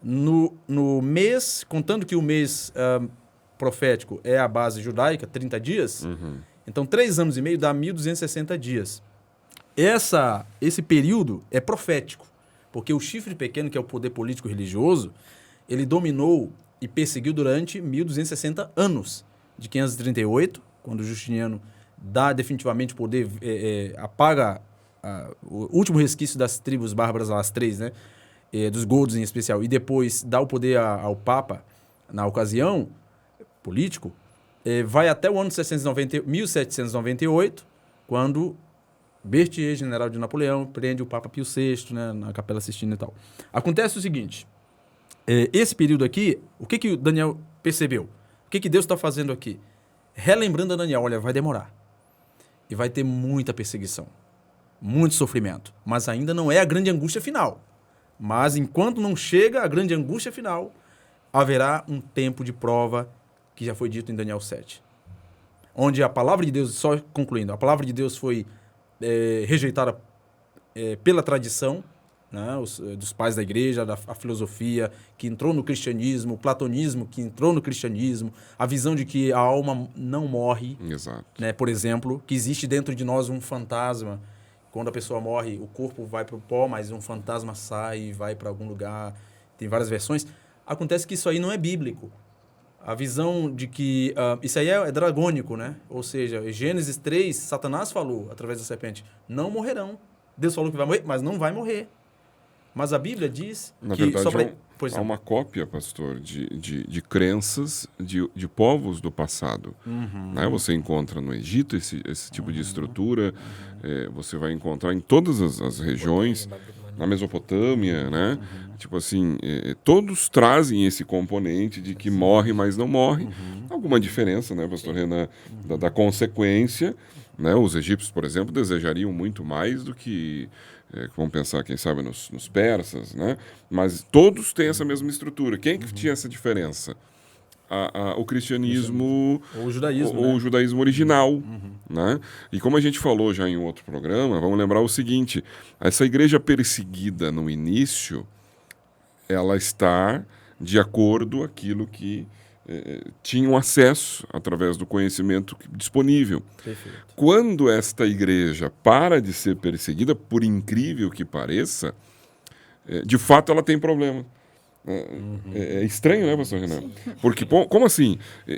No mês, contando que o mês profético é a base judaica, 30 dias, então 3 anos e meio dá 1.260 dias. Esse período é profético, porque o chifre pequeno, que é o poder político e religioso, ele dominou e perseguiu durante 1.260 anos, de 538, quando Justiniano dá definitivamente o poder, apaga o último resquício das tribos bárbaras, as 3, né? Dos godos em especial, e depois dá o poder ao Papa, na ocasião, político, vai até o ano 1798, quando Berthier, general de Napoleão, prende o Papa Pio VI, né, na Capela Sistina e tal. Acontece o seguinte, esse período aqui, o que Daniel percebeu? O que Deus está fazendo aqui? Relembrando a Daniel, olha, vai demorar. E vai ter muita perseguição, muito sofrimento, mas ainda não é a grande angústia final. Mas enquanto não chega a grande angústia final, haverá um tempo de prova que já foi dito em Daniel 7. Onde a palavra de Deus, só concluindo, a palavra de Deus foi rejeitada pela tradição, né, dos pais da igreja, a filosofia que entrou no cristianismo, o platonismo que entrou no cristianismo, a visão de que a alma não morre. Exato. Né, por exemplo, que existe dentro de nós um fantasma. Quando a pessoa morre, o corpo vai para o pó, mas um fantasma sai e vai para algum lugar. Tem várias versões. Acontece que isso aí não é bíblico. A visão de que... isso aí é dragônico, né? Ou seja, Gênesis 3, Satanás falou, através da serpente, não morrerão. Deus falou que vai morrer, mas não vai morrer. Mas a Bíblia diz Na que... verdade, há uma cópia, pastor, de crenças de povos do passado. Né? Você encontra no Egito esse tipo de estrutura, você vai encontrar em todas as regiões, na Mesopotâmia, né? Tipo assim, todos trazem esse componente de que morre, mas não morre. Alguma diferença, né, pastor Renan, da consequência, né? Os egípcios, por exemplo, desejariam muito mais do que... vamos pensar, quem sabe, nos persas, né? Mas todos têm essa mesma estrutura. Quem que tinha essa diferença? O cristianismo ou o judaísmo, ou o judaísmo original, né? E como a gente falou já em outro programa, vamos lembrar o seguinte, essa igreja perseguida no início, ela está de acordo com aquilo que tinham acesso através do conhecimento disponível. Perfeito. Quando esta igreja para de ser perseguida, por incrível que pareça, de fato ela tem problema. É estranho, né, pastor Renan? Porque, como assim?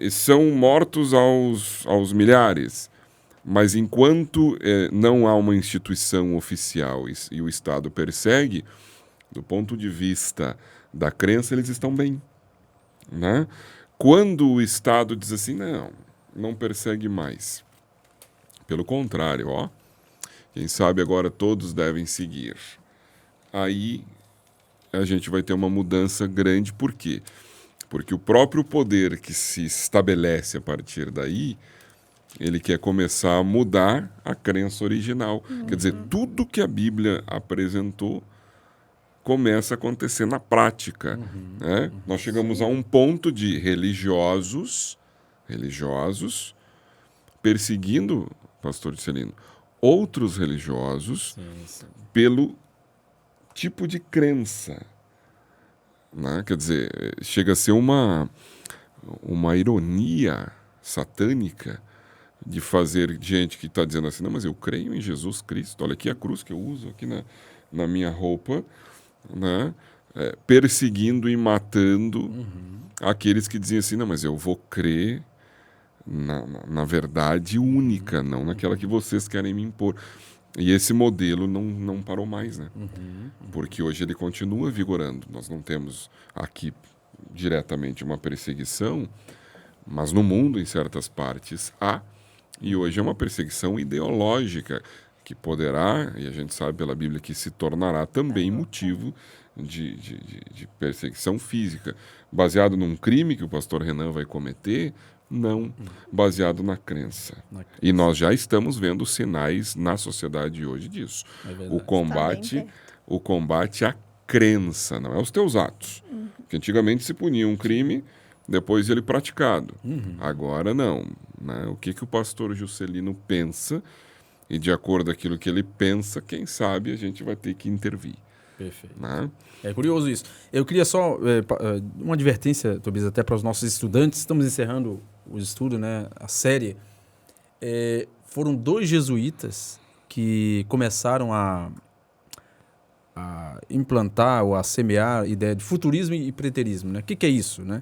São mortos aos milhares, mas enquanto não há uma instituição oficial e o Estado persegue, do ponto de vista da crença, eles estão bem, né? Quando o Estado diz assim, não persegue mais. Pelo contrário, quem sabe agora todos devem seguir. Aí a gente vai ter uma mudança grande. Por quê? Porque o próprio poder que se estabelece a partir daí, ele quer começar a mudar a crença original. Quer dizer, tudo que a Bíblia apresentou começa a acontecer na prática. Né? Nós chegamos a um ponto de religiosos perseguindo, pastor Celino, outros religiosos pelo tipo de crença. Né? Quer dizer, chega a ser uma ironia satânica de fazer gente que está dizendo assim, não, mas eu creio em Jesus Cristo, olha aqui a cruz que eu uso aqui na minha roupa, né? perseguindo e matando aqueles que diziam assim, não, mas eu vou crer na verdade única, não naquela que vocês querem me impor. E esse modelo não parou mais, né? Porque hoje ele continua vigorando. Nós não temos aqui diretamente uma perseguição, mas no mundo, em certas partes, há. E hoje é uma perseguição ideológica que poderá, e a gente sabe pela Bíblia que se tornará também motivo de perseguição física. Baseado num crime que o pastor Renan vai cometer? Não, baseado na crença. E nós já estamos vendo sinais na sociedade hoje disso. O combate à crença, não é os teus atos. Porque antigamente se punia um crime, depois ele praticado. Agora não. Né? O que o pastor Juscelino pensa, e de acordo com aquilo que ele pensa, quem sabe a gente vai ter que intervir. Perfeito. Né? É curioso isso. Eu queria só uma advertência, Tobias, até para os nossos estudantes. Estamos encerrando o estudo, né, a série. Foram 2 jesuítas que começaram a implantar ou a semear a ideia de futurismo e preterismo. Né? O que é isso? Né?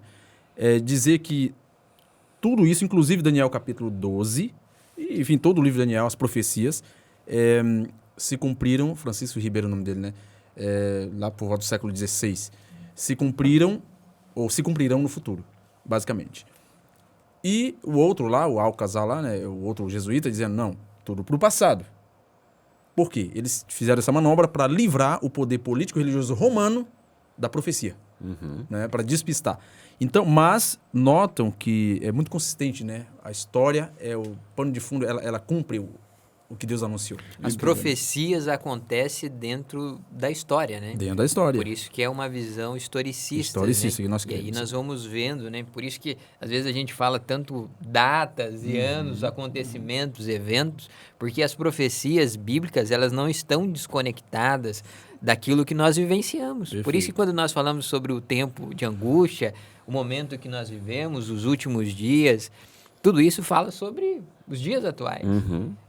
É dizer que tudo isso, inclusive Daniel capítulo 12, e, enfim, todo o livro de Daniel, as profecias, se cumpriram. Francisco Ribeiro é o nome dele, né? Lá por volta do século XVI, se cumpriram ou se cumprirão no futuro, basicamente. E o outro lá, o Alcazar lá, né, o outro jesuíta, dizendo, não, tudo para o passado. Por quê? Eles fizeram essa manobra para livrar o poder político e religioso romano da profecia, né, para despistar. Então, mas notam que é muito consistente, né? A história é o pano de fundo, ela cumpre o que Deus anunciou. As profecias acontecem dentro da história, né? Dentro da história. Por isso que é uma visão historicista. Historicista, né? que nós E queremos. aí nós vamos vendo, né? Por isso que às vezes a gente fala tanto datas e anos, acontecimentos, eventos, porque as profecias bíblicas, elas não estão desconectadas daquilo que nós vivenciamos. Perfeito. Por isso que quando nós falamos sobre o tempo de angústia, o momento que nós vivemos, os últimos dias, tudo isso fala sobre os dias atuais.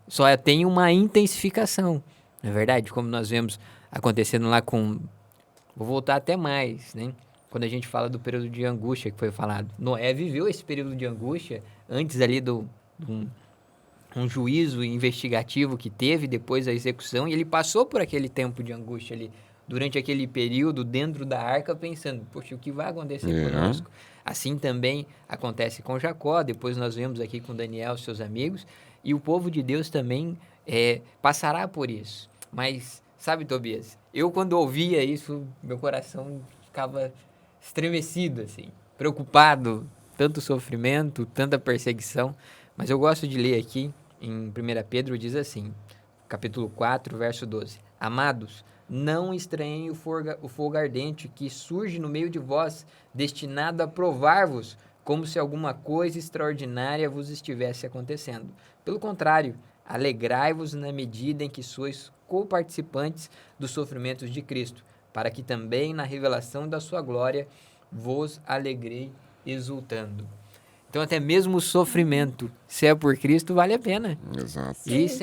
Só tem uma intensificação, não é verdade? Como nós vemos acontecendo lá com... Vou voltar até mais, né? Quando a gente fala do período de angústia que foi falado. Noé viveu esse período de angústia antes ali um juízo investigativo que teve, depois da execução, e ele passou por aquele tempo de angústia ali, durante aquele período dentro da arca, pensando, poxa, o que vai acontecer conosco? Assim também acontece com Jacó, depois nós vemos aqui com Daniel, seus amigos, e o povo de Deus também passará por isso. Mas, sabe, Tobias, eu quando ouvia isso, meu coração ficava estremecido, assim, preocupado, tanto sofrimento, tanta perseguição. Mas eu gosto de ler aqui, em 1 Pedro, diz assim, capítulo 4, verso 12. Amados, não estranhem o fogo ardente que surge no meio de vós, destinado a provar-vos, como se alguma coisa extraordinária vos estivesse acontecendo. Pelo contrário, alegrai-vos na medida em que sois coparticipantes dos sofrimentos de Cristo, para que também na revelação da sua glória vos alegrei exultando. Então até mesmo o sofrimento, se é por Cristo, vale a pena. Exato. Isso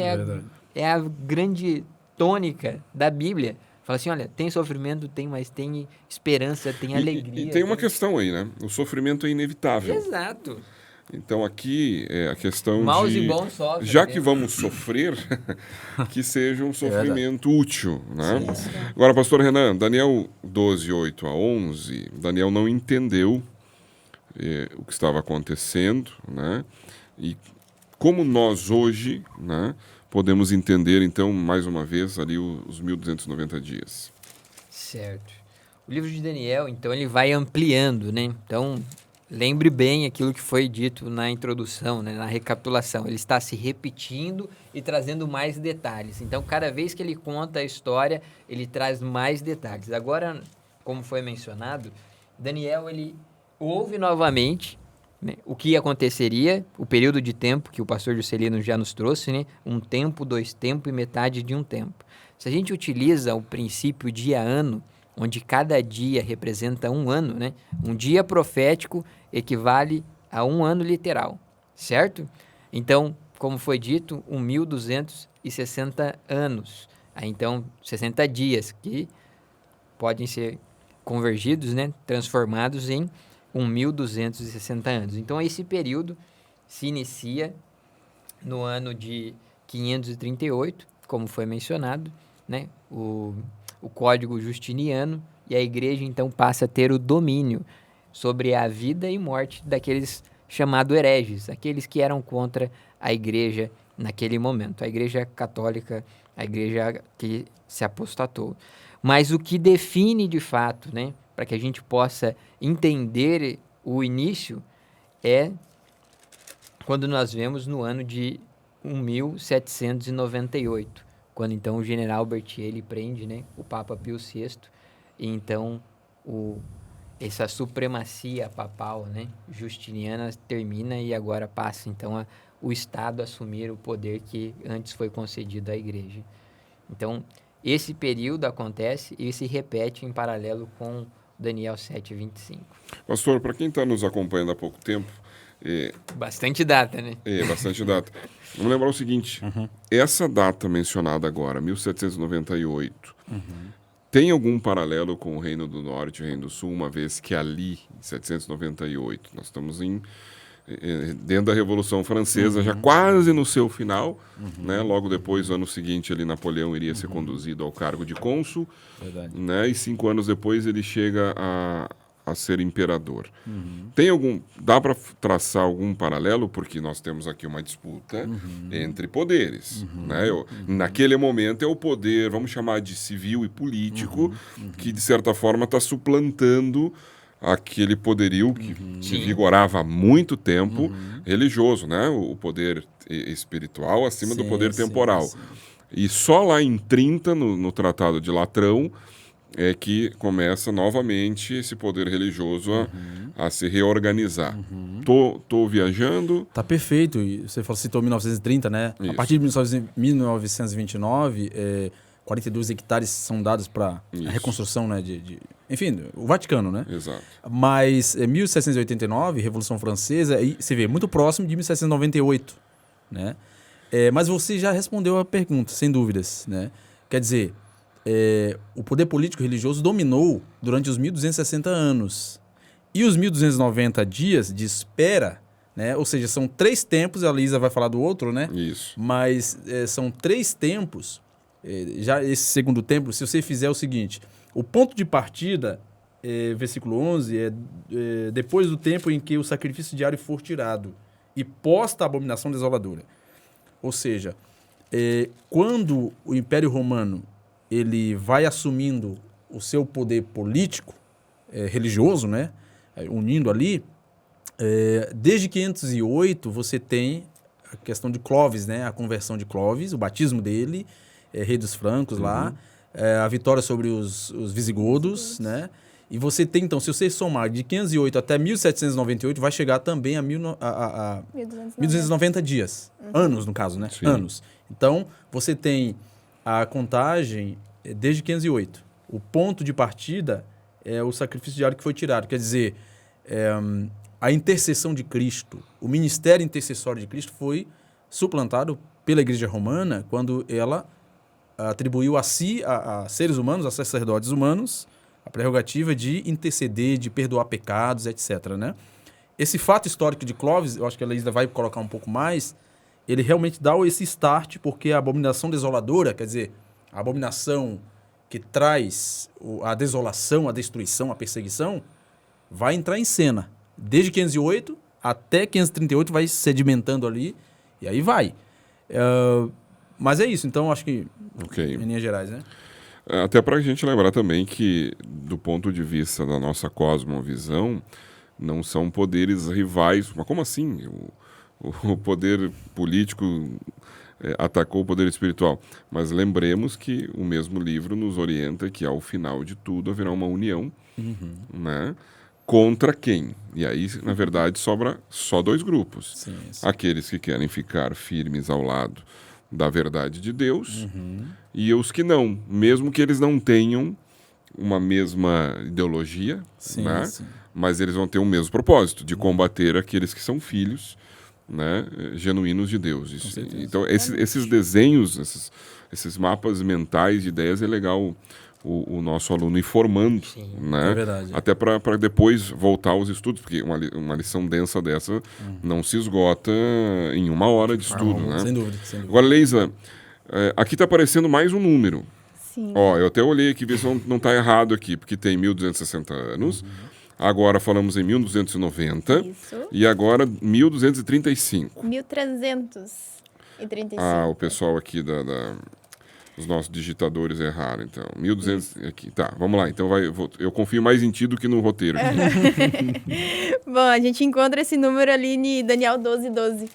é a grande tônica da Bíblia. Fala assim, olha, tem sofrimento, mas tem esperança, tem alegria. E tem uma questão aí, né? O sofrimento é inevitável. Exato. Então aqui é a questão Maus de... e bons sofrem. Já que vamos sofrer, que seja um sofrimento útil, né? Agora, pastor Renan, Daniel 12, 8 a 11, Daniel não entendeu o que estava acontecendo, né? E como nós hoje, né, podemos entender, então, mais uma vez, ali os 1290 dias. Certo. O livro de Daniel, então, ele vai ampliando, né? Então, lembre bem aquilo que foi dito na introdução, né, na recapitulação. Ele está se repetindo e trazendo mais detalhes. Então, cada vez que ele conta a história, ele traz mais detalhes. Agora, como foi mencionado, Daniel, ele ouve novamente, né, o que aconteceria, o período de tempo que o pastor Juscelino já nos trouxe, né, 1 tempo, 2 tempos e metade de 1 tempo. Se a gente utiliza o princípio dia-ano, onde cada dia representa 1 ano, né, um dia profético equivale a 1 ano literal, certo? Então, como foi dito, 1.260 anos. Aí, então, 60 dias, que podem ser convergidos, né, transformados em 1.260 anos. Então, esse período se inicia no ano de 538, como foi mencionado, né, o Código Justiniano, e a igreja, então, passa a ter o domínio sobre a vida e morte daqueles chamados hereges, aqueles que eram contra a igreja naquele momento, a igreja católica, a igreja que se apostatou. Mas o que define, de fato, né, para que a gente possa entender o início, é quando nós vemos no ano de 1798, quando então o general Berthier prende, né, o Papa Pio VI, e então essa supremacia papal, né, justiniana termina e agora passa então o Estado a assumir o poder que antes foi concedido à Igreja. Então, esse período acontece e se repete em paralelo com Daniel 7:25. Pastor, para quem está nos acompanhando há pouco tempo... Bastante data, né? Bastante data. Vamos lembrar o seguinte, essa data mencionada agora, 1798, tem algum paralelo com o Reino do Norte e o Reino do Sul, uma vez que ali, em 1798, nós estamos dentro da Revolução Francesa, já quase no seu final, né? Logo depois, ano seguinte, ali, Napoleão iria ser conduzido ao cargo de cônsul, né? E 5 anos depois ele chega a ser imperador. Dá para traçar algum paralelo? Porque nós temos aqui uma disputa entre poderes. Né? Naquele momento é o poder, vamos chamar de civil e político, que de certa forma está suplantando aquele poderio que vigorava há muito tempo, religioso, né? O poder espiritual acima do poder temporal. E só lá em 30, no Tratado de Latrão, é que começa novamente esse poder religioso a se reorganizar. Tô viajando... Tá perfeito. E você citou 1930, né? Isso. A partir de 1929, 42 hectares são dados para a reconstrução, né? Enfim, o Vaticano, né? Exato. Mas 1789, Revolução Francesa, e você vê, muito próximo de 1798, né? Mas você já respondeu a pergunta, sem dúvidas, né? Quer dizer... o poder político e religioso dominou durante os 1260 anos. E os 1290 dias de espera, né? Ou seja, são 3 tempos, a Lisa vai falar do outro, né? Isso. Mas são 3 tempos. Já esse segundo tempo, se você fizer o seguinte, o ponto de partida, versículo 11, depois do tempo em que o sacrifício diário for tirado e posta a abominação desoladora. Ou seja, quando o Império Romano ele vai assumindo o seu poder político, religioso, né? Unindo ali, desde 508 você tem a questão de Clovis, né? A conversão de Clovis, o batismo dele, rei dos francos lá, a vitória sobre os visigodos, né? E você tem, então, se você somar de 508 até 1798, vai chegar também a 1290 dias. Anos, no caso, né? Sim. Anos. Então, você tem a contagem desde 508. O ponto de partida é o sacrifício diário que foi tirado. Quer dizer, a intercessão de Cristo, o ministério intercessório de Cristo foi suplantado pela Igreja Romana quando ela atribuiu a si, a seres humanos, a sacerdotes humanos, a prerrogativa de interceder, de perdoar pecados, etc. Né? Esse fato histórico de Clovis, eu acho que a Leísa vai colocar um pouco mais, ele realmente dá esse start, porque a abominação desoladora, quer dizer, a abominação que traz a desolação, a destruição, a perseguição, vai entrar em cena. Desde 508 até 538 vai sedimentando ali, e aí vai. Mas é isso, então acho que em linhas gerais, né? Até para a gente lembrar também que, do ponto de vista da nossa cosmovisão, não são poderes rivais. Mas como assim? O poder político atacou o poder espiritual. Mas lembremos que o mesmo livro nos orienta que, ao final de tudo, haverá uma união, né? Contra quem? E aí, na verdade, sobra só 2 grupos. Sim. Aqueles que querem ficar firmes ao lado da verdade de Deus e os que não, mesmo que eles não tenham uma mesma ideologia, né? Mas eles vão ter o mesmo propósito, de combater aqueles que são filhos, né, genuínos de Deus. Então, esses desenhos, esses mapas mentais de ideias, é legal o nosso aluno ir formando, né? É verdade. Até para depois voltar aos estudos, porque uma lição densa dessa não se esgota em 1 hora de estudo, né? Sem dúvida, sem dúvida. Agora, Leisa, aqui está aparecendo mais um número. Sim. Ó, eu até olhei aqui, ver se não está errado aqui, porque tem 1260 anos, agora falamos em 1290 Isso. e agora 1235. 1335. O pessoal aqui os nossos digitadores erraram, então. 1200 aqui. Tá, vamos lá. Então eu confio mais em ti do que no roteiro. Bom, a gente encontra esse número ali em Daniel 12:12.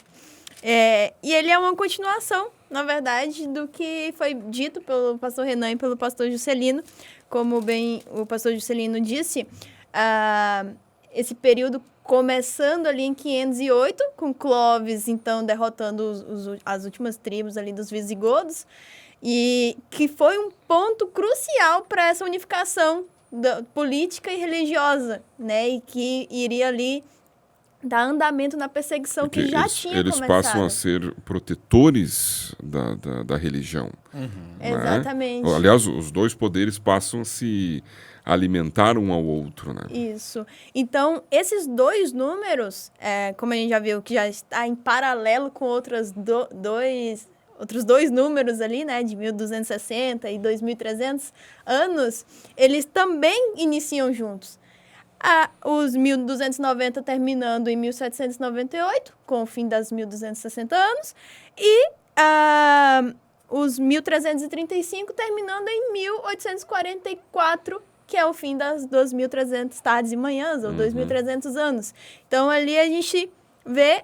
E ele é uma continuação, na verdade, do que foi dito pelo pastor Renan e pelo pastor Juscelino. Como bem o pastor Juscelino disse, esse período começando ali em 508, com Clovis, então, derrotando as últimas tribos ali dos visigodos, e que foi um ponto crucial para essa unificação política e religiosa, né? E que iria ali dar andamento na perseguição Porque que já tinha eles começado. passam a ser protetores da religião. Né? Exatamente. Aliás, os dois poderes passam a se alimentar um ao outro, né? Isso. Então, esses dois números, como a gente já viu, que já está em paralelo com outros dois números ali, né, de 1260 e 2300 anos, eles também iniciam juntos. Os 1290 terminando em 1798, com o fim das 1260 anos, e os 1335 terminando em 1844, que é o fim das 2.300 tardes e manhãs, ou 2.300 anos. Então, ali a gente vê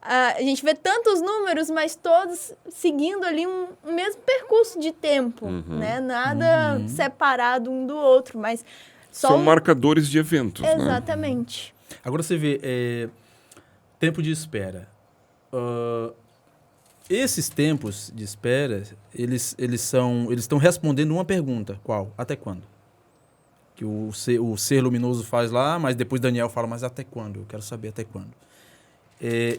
a gente vê tantos números, mas todos seguindo ali um mesmo percurso de tempo, né? Nada separado um do outro, mas São marcadores de eventos, Exatamente. Né? Agora você vê, tempo de espera. Esses tempos de espera, eles estão respondendo uma pergunta. Qual? Até quando? Que o ser luminoso faz lá, mas depois Daniel fala, mas até quando? Eu quero saber até quando.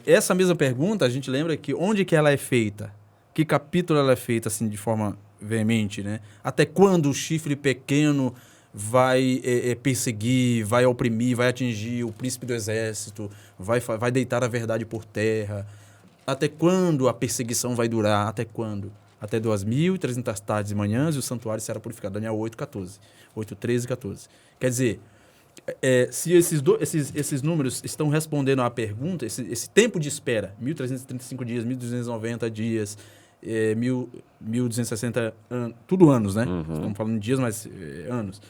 Essa mesma pergunta, a gente lembra que onde que ela é feita? Que capítulo ela é feita, assim, de forma veemente, né? Até quando o chifre pequeno vai perseguir, vai oprimir, vai atingir o príncipe do exército, vai deitar a verdade por terra? Até quando a perseguição vai durar? Até quando? Até 2.300 tardes e manhãs e o santuário será purificado. Daniel 8:14. 8:13 e 14. Quer dizer, se esses números estão respondendo à pergunta, esse tempo de espera, 1.335 dias, 1.290 dias, 1.260 anos, tudo anos, né? Estamos falando de dias, mas anos.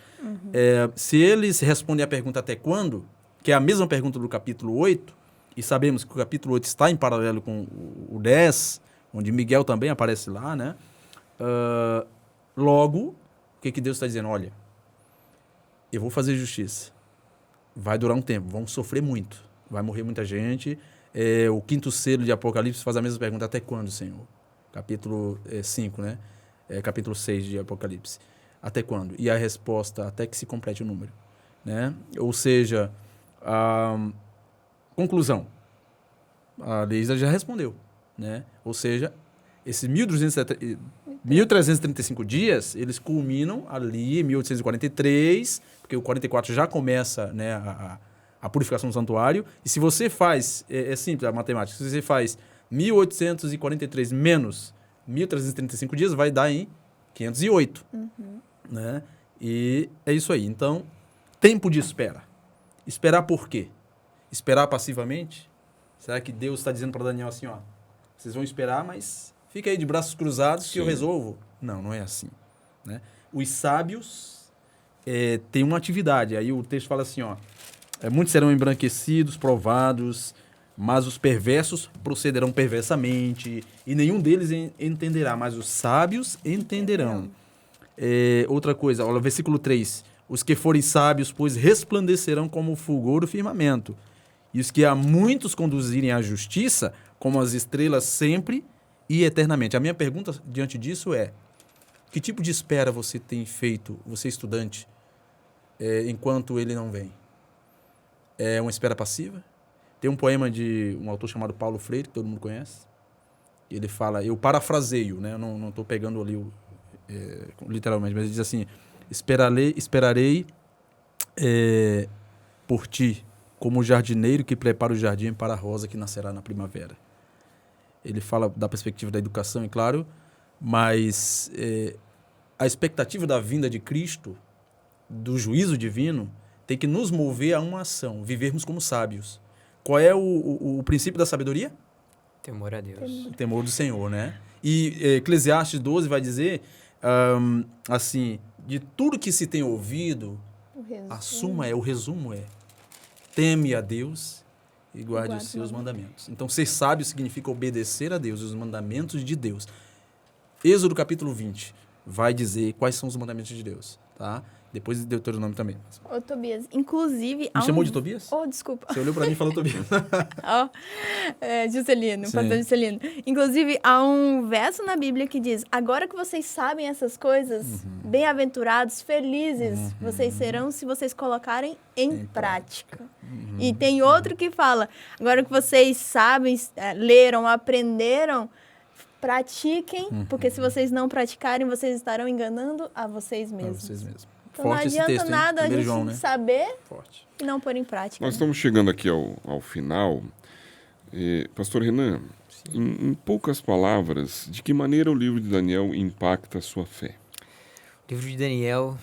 Se eles respondem à pergunta até quando, que é a mesma pergunta do capítulo 8, e sabemos que o capítulo 8 está em paralelo com o 10, onde Miguel também aparece lá, né? Logo, o que Deus está dizendo? Olha, eu vou fazer justiça. Vai durar um tempo, vão sofrer muito. Vai morrer muita gente. O 5º selo de Apocalipse faz a mesma pergunta. Até quando, Senhor? Capítulo 5, né? Capítulo 6 de Apocalipse. Até quando? E a resposta, até que se complete o número. Né? Ou seja, conclusão. A Leisa já respondeu. Né? Ou seja, esses 1.335 dias, eles culminam ali em 1843, porque o 44 já começa, né, a purificação do santuário. E se você faz, é simples a matemática, se você faz 1843 menos 1.335 dias, vai dar em 508. Né? E é isso aí. Então, tempo de espera. Esperar por quê? Esperar passivamente? Será que Deus está dizendo para Daniel assim, ó, vocês vão esperar, mas fica aí de braços cruzados que eu resolvo? Não, não é assim. Né? Os sábios têm uma atividade. Aí o texto fala assim, ó, muitos serão embranquecidos, provados, mas os perversos procederão perversamente, e nenhum deles entenderá, mas os sábios entenderão. Outra coisa, olha, versículo 3. Os que forem sábios, pois resplandecerão como o fulgor do firmamento. E os que a muitos conduzirem à justiça, como as estrelas sempre e eternamente. A minha pergunta diante disso é, que tipo de espera você tem feito, você estudante, enquanto ele não vem? É uma espera passiva? Tem um poema de um autor chamado Paulo Freire, que todo mundo conhece. Ele fala, eu parafraseio, né? Eu não estou pegando ali literalmente, mas ele diz assim, esperarei por ti, como o jardineiro que prepara o jardim para a rosa que nascerá na primavera. Ele fala da perspectiva da educação, é claro, mas a expectativa da vinda de Cristo, do juízo divino, tem que nos mover a uma ação, vivermos como sábios. Qual é o princípio da sabedoria? Temor a Deus. O temor do Senhor, né? E Eclesiastes 12 vai dizer, assim, de tudo que se tem ouvido, o resumo é, teme a Deus e guarde os seus mandamentos. Então, ser sábio significa obedecer a Deus, os mandamentos de Deus. Êxodo capítulo 20 vai dizer quais são os mandamentos de Deus, tá? Depois de Deuteronômio também. Ô, Tobias, inclusive... Me chamou de Tobias? Oh, desculpa. Você olhou pra mim e falou Tobias. Juscelino, pastor Juscelino. Inclusive, há um verso na Bíblia que diz, agora que vocês sabem essas coisas, bem-aventurados, felizes, vocês serão se vocês colocarem em prática. E tem outro que fala, agora que vocês sabem, leram, aprenderam, pratiquem, porque se vocês não praticarem, vocês estarão enganando a vocês mesmos. Então Forte não adianta esse texto, nada a gente João, né? saber Forte. e não pôr em prática. Nós estamos chegando aqui ao final. Pastor Renan, em poucas palavras, de que maneira o livro de Daniel impacta a sua fé? O livro de Daniel,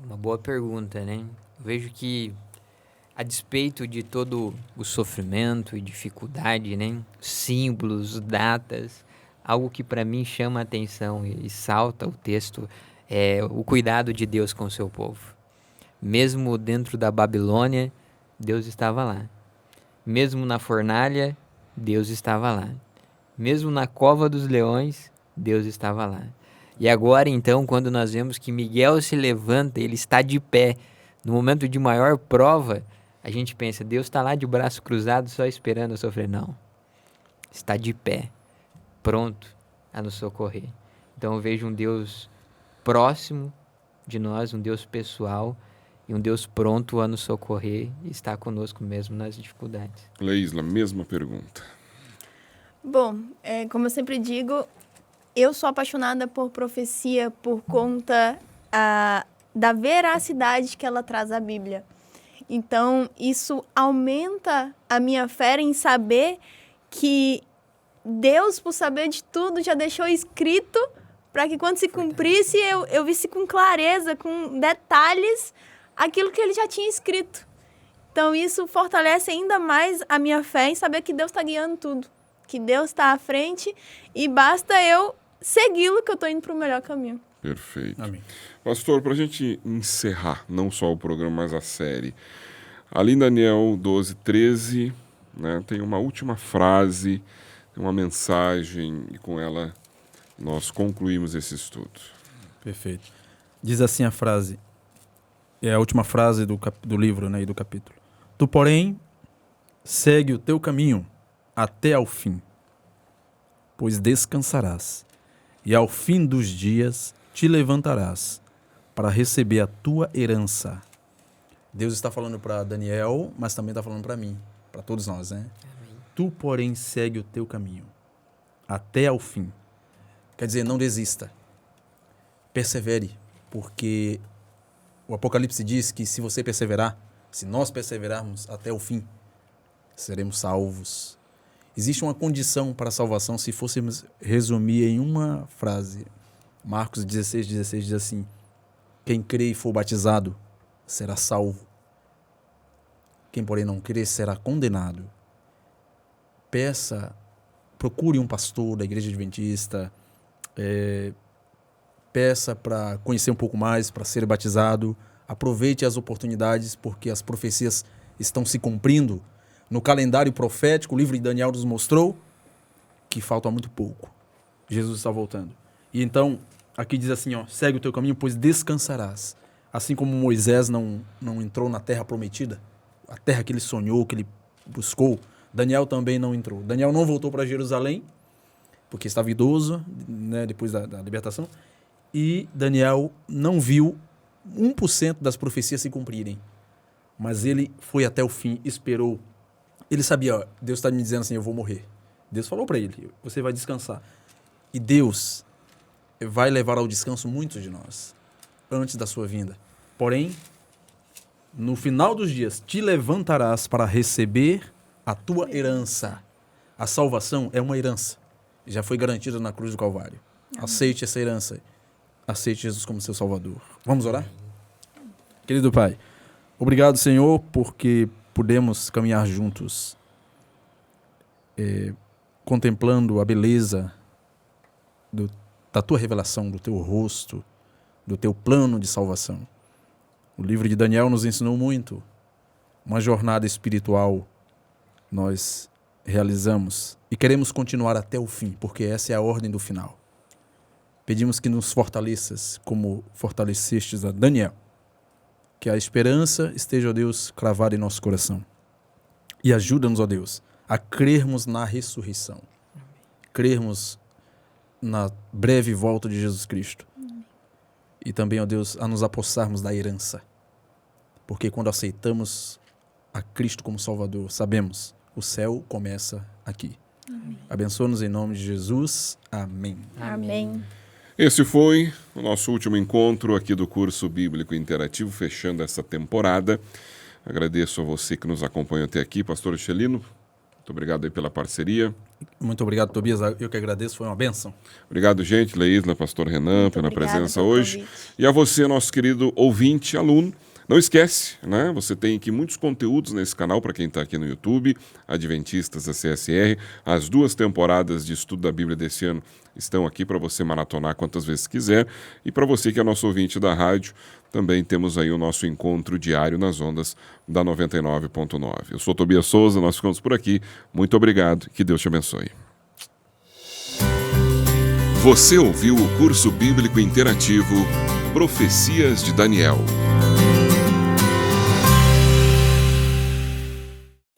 uma boa pergunta, né? Eu vejo que, a despeito de todo o sofrimento e dificuldade, né? Símbolos, datas, algo que para mim chama a atenção e salta o texto é o cuidado de Deus com o seu povo. Mesmo dentro da Babilônia, Deus estava lá. Mesmo na fornalha, Deus estava lá. Mesmo na cova dos leões, Deus estava lá. E agora, então, quando nós vemos que Miguel se levanta, ele está de pé, no momento de maior prova, a gente pensa, Deus está lá de braço cruzado só esperando eu sofrer. Não. Está de pé, pronto a nos socorrer. Então eu vejo um Deus próximo de nós, um Deus pessoal e um Deus pronto a nos socorrer e estar conosco mesmo nas dificuldades. Leisla, mesma pergunta. Bom, como eu sempre digo, eu sou apaixonada por profecia por conta da veracidade que ela traz à Bíblia. Então, isso aumenta a minha fé em saber que Deus, por saber de tudo, já deixou escrito para que quando se cumprisse, eu visse com clareza, com detalhes, aquilo que ele já tinha escrito. Então, isso fortalece ainda mais a minha fé em saber que Deus está guiando tudo, que Deus está à frente e basta eu segui-lo que eu estou indo para o melhor caminho. Perfeito. Amém. Pastor, para a gente encerrar, não só o programa, mas a série, ali em Daniel 12, 13, né, tem uma última frase, uma mensagem, e com ela nós concluímos esse estudo. Perfeito. Diz assim a frase, é a última frase do livro, né, e do capítulo. Tu, porém, segue o teu caminho até ao fim, pois descansarás, e ao fim dos dias te levantarás para receber a tua herança. Deus está falando para Daniel, mas também está falando para mim, para todos nós, né? Amém. Tu, porém, segue o teu caminho até ao fim. Quer dizer, não desista. Persevere, porque o Apocalipse diz que se você perseverar, se nós perseverarmos até o fim, seremos salvos. Existe uma condição para a salvação, se fôssemos resumir em uma frase. Marcos 16, 16 diz assim, quem crê e for batizado será salvo. Quem, porém, não crê será condenado. Procure um pastor da igreja adventista, peça para conhecer um pouco mais, para ser batizado. Aproveite as oportunidades, porque as profecias estão se cumprindo. No calendário profético, o livro de Daniel nos mostrou que falta muito pouco. Jesus está voltando. E então, aqui diz assim, segue o teu caminho, pois descansarás. Assim como Moisés não entrou na terra prometida, a terra que ele sonhou, que ele buscou, Daniel também não entrou. Daniel não voltou para Jerusalém, porque estava idoso, né, depois da libertação, e Daniel não viu 1% das profecias se cumprirem. Mas ele foi até o fim, esperou. Ele sabia, Deus está me dizendo assim, eu vou morrer. Deus falou para ele, você vai descansar. E Deus vai levar ao descanso muitos de nós, antes da sua vinda. Porém, no final dos dias, te levantarás para receber a tua herança. A salvação é uma herança. Já foi garantida na cruz do Calvário. Aceite essa herança. Aceite Jesus como seu Salvador. Vamos orar? Querido Pai, obrigado, Senhor, porque podemos caminhar juntos, contemplando a beleza da tua revelação, do teu rosto, do teu plano de salvação. O livro de Daniel nos ensinou muito. Uma jornada espiritual nós realizamos e queremos continuar até o fim, porque essa é a ordem do final. Pedimos que nos fortaleças, como fortalecestes a Daniel. Que a esperança esteja, ó Deus, cravada em nosso coração. E ajuda-nos, ó Deus, a crermos na ressurreição. Crermos na breve volta de Jesus Cristo. E também, ó Deus, a nos apossarmos da herança. Porque quando aceitamos a Cristo como Salvador, sabemos, o céu começa aqui. Abençoa-nos em nome de Jesus. Amém. Amém. Esse foi o nosso último encontro aqui do curso bíblico interativo, fechando essa temporada. Agradeço a você que nos acompanha até aqui, pastor Xelino. Muito obrigado aí pela parceria. Muito obrigado, Tobias. Eu que agradeço, foi uma bênção. Obrigado, gente. Leísla, pastor Renan, pela presença hoje. Convite. E a você, nosso querido ouvinte, aluno. Não esquece, né? Você tem aqui muitos conteúdos nesse canal para quem está aqui no YouTube, Adventistas da CSR. As 2 temporadas de estudo da Bíblia desse ano estão aqui para você maratonar quantas vezes quiser. E para você que é nosso ouvinte da rádio, também temos aí o nosso encontro diário nas ondas da 99.9. Eu sou Tobias Souza, nós ficamos por aqui. Muito obrigado, que Deus te abençoe. Você ouviu o curso bíblico interativo Profecias de Daniel.